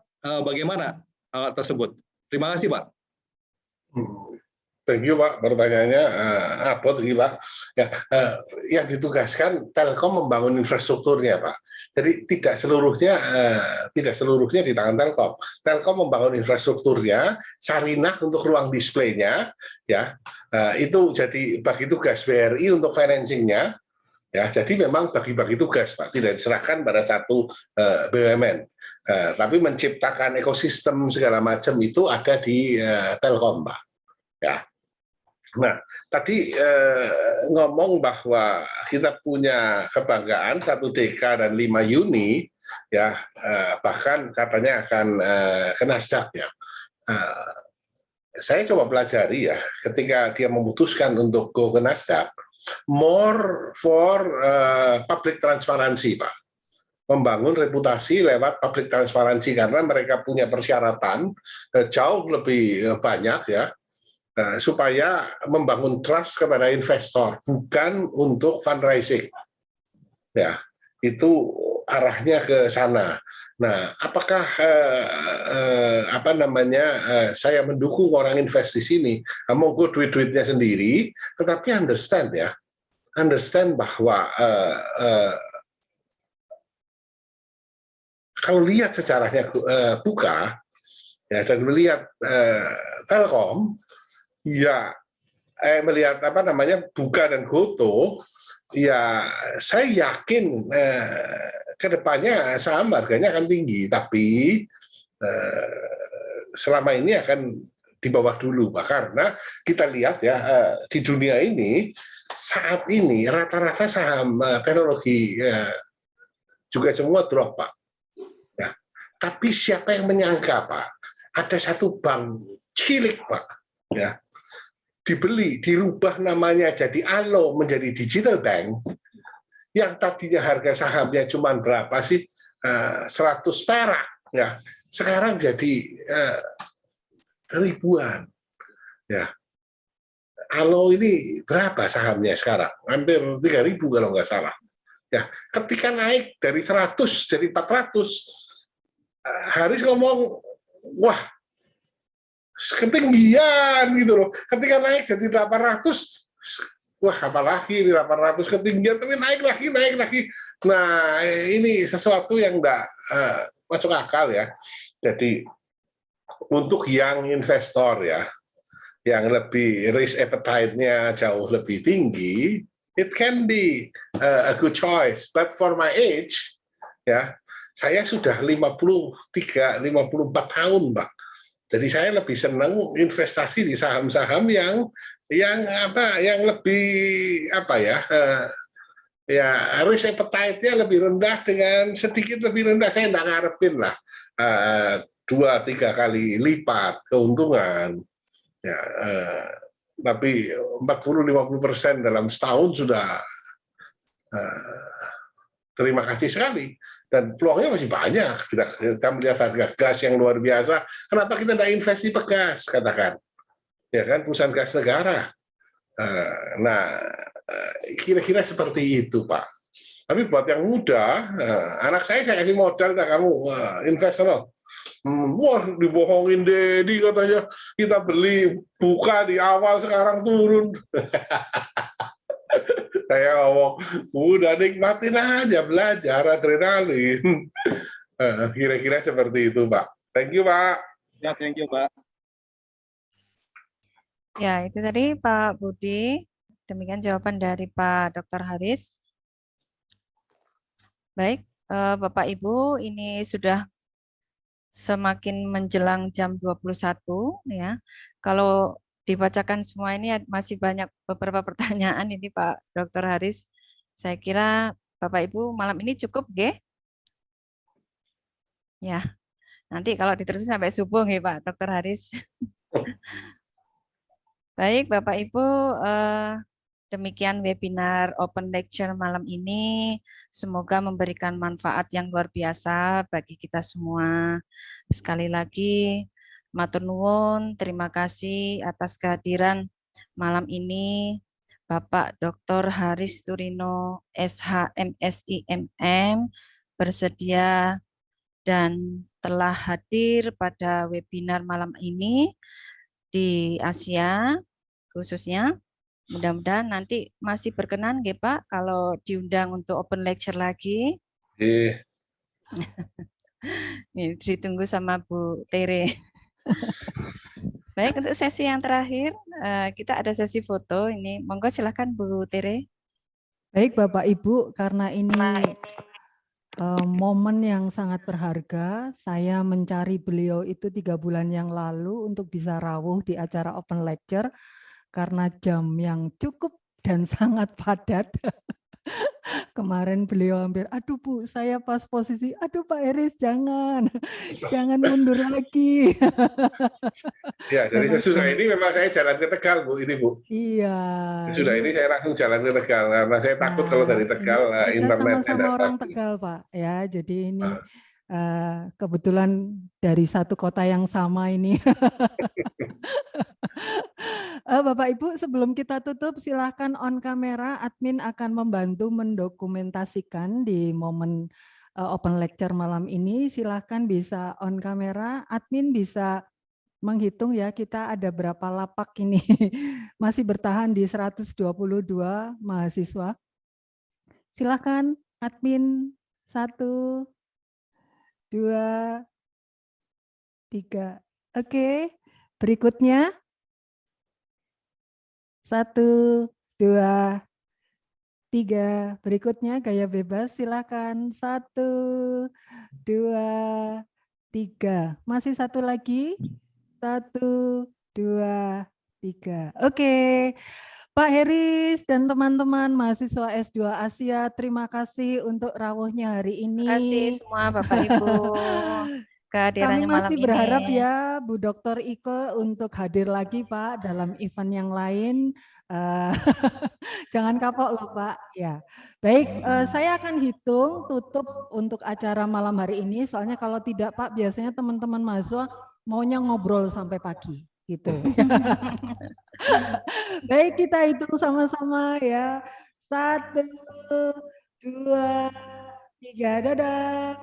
bagaimana hal tersebut? Terima kasih Pak. Thank you Pak, pertanyaannya apa tadi Pak? Ya, yang ditugaskan Telkom membangun infrastrukturnya Pak. Jadi tidak seluruhnya di tangan Telkom. Telkom membangun infrastrukturnya, Sarinah untuk ruang displaynya, ya itu jadi bagi tugas BRI untuk financingnya, Ya, jadi memang bagi-bagi tugas, Pak, tidak diserahkan pada satu BUMN, tapi menciptakan ekosistem segala macam itu ada di Telkom, Pak. Ya. Nah, tadi ngomong bahwa kita punya kebanggaan 1 Deka dan 5 Uni, ya, bahkan katanya akan ke Nasdaq, ya. Saya coba pelajari ya, ketika dia memutuskan untuk go ke Nasdaq, more for public transparency, Pak. Membangun reputasi lewat public transparency karena mereka punya persyaratan jauh lebih banyak ya, supaya membangun trust kepada investor, bukan untuk fundraising. Ya, itu arahnya ke sana. Nah, apakah saya mendukung orang invest di sini? Monggo duit-duitnya sendiri, tetapi understand bahwa kalau lihat sejarahnya Buka ya, dan melihat Telkom, ya melihat Buka dan Goto, ya saya yakin kedepannya saham harganya akan tinggi, tapi selama ini akan di bawah dulu, Pak, karena kita lihat ya di dunia ini saat ini rata-rata saham teknologi juga semua drop, Pak. Ya. Tapi siapa yang menyangka, Pak, ada satu bank cilik, Pak, ya, dibeli, dirubah namanya jadi Alo menjadi digital bank, yang tadinya harga sahamnya cuma berapa sih, 100 perak, ya, sekarang jadi ribuan, ya. Alo ini berapa sahamnya sekarang? Hampir 3.000 kalau nggak salah. Ya, ketika naik dari 100 jadi 400, Haris ngomong, wah, ketinggian gitu loh. Ketika naik jadi 800, wah apalagi ini 800 ketinggian, tapi naik lagi. Nah, ini sesuatu yang enggak masuk akal ya. Jadi untuk yang investor ya, yang lebih risk appetite-nya jauh lebih tinggi, it can be a good choice. But for my age, ya, saya sudah 53, 54 tahun, Pak. Jadi saya lebih senang investasi di saham-saham yang lebih risk appetite-nya lebih rendah dengan sedikit lebih rendah. Saya nggak ngarepin lah 2-3 kali lipat keuntungan. Ya, tapi 40-50% dalam setahun sudah terima kasih sekali, dan peluangnya masih banyak. Kita melihat harga gas yang luar biasa, kenapa kita tidak investasi pegas, katakan, ya kan, perusahaan gas negara. Nah, kira-kira seperti itu, Pak. Tapi buat yang muda, anak saya kasih modal, kamu investor. Wah, dibohongin Dedi katanya, kita beli Buka di awal sekarang turun. Saya ngomong, udah nikmatin aja, belajar adrenalin. Kira-kira seperti itu, Pak. Thank you, Pak. Ya, thank you, Pak. Ya, itu tadi Pak Budi. Demikian jawaban dari Pak Dr. Haris. Baik, Bapak Ibu, ini sudah semakin menjelang jam 21 ya. Kalau dibacakan semua ini masih banyak beberapa pertanyaan ini Pak Dr. Haris. Saya kira Bapak Ibu malam ini cukup, G? Ya. Nanti kalau diterusin sampai subuh ya Pak Dr. Haris. Baik Bapak Ibu, demikian webinar open lecture malam ini. Semoga memberikan manfaat yang luar biasa bagi kita semua. Sekali lagi, matur nuwun, terima kasih atas kehadiran malam ini Bapak Dr. Haris Turino, SH, MSI, MM, bersedia dan telah hadir pada webinar malam ini di Asia khususnya. Mudah-mudahan nanti masih berkenan nggih Pak kalau diundang untuk open lecture lagi. Ditunggu sama Bu Tere. Baik, untuk sesi yang terakhir kita ada sesi foto ini. Monggo silakan Bu Tere. Baik Bapak Ibu, karena ini momen yang sangat berharga, saya mencari beliau itu 3 bulan yang lalu untuk bisa rawuh di acara open lecture karena jam yang cukup dan sangat padat. Kemarin beliau hampir, aduh Bu, saya pas posisi, aduh Pak Heris jangan, jangan mundur lagi. Ya, dari Karena sesudah jam- ini memang saya jalan ke Tegal, Bu, ini Bu. Iya. Sudah ini saya langsung jalan ke Tegal karena saya takut kalau dari Nah, Tegal ini kita internetnya sama-sama tidak orang stabil. Tegal, Pak. Ya, jadi ini Ah. kebetulan dari satu kota yang sama ini. Bapak Ibu, sebelum kita tutup, silahkan on kamera. Admin akan membantu mendokumentasikan di momen open lecture malam ini. Silahkan bisa on kamera. Admin bisa menghitung ya, kita ada berapa lapak ini. Masih bertahan di 122 mahasiswa. Silahkan admin 1, 2, 3. Oke, berikutnya 1, 2, 3. Berikutnya gaya bebas, silakan 1, 2, 3. Masih satu lagi, 1, 2, 3. Oke, Pak Heris dan teman-teman mahasiswa S2 Asia, terima kasih untuk rawuhnya hari ini. Terima kasih semua Bapak Ibu Kami kehadirannya malam masih ini. berharap ya Bu Dr. Ike untuk hadir lagi Pak dalam event yang lain. Jangan kapok loh Pak. Ya, baik. Saya akan hitung tutup untuk acara malam hari ini. Soalnya kalau tidak Pak, biasanya teman-teman mahasiswa maunya ngobrol sampai pagi. Gitu. Baik, kita hitung sama-sama ya. 1, 2, 3. Dadah.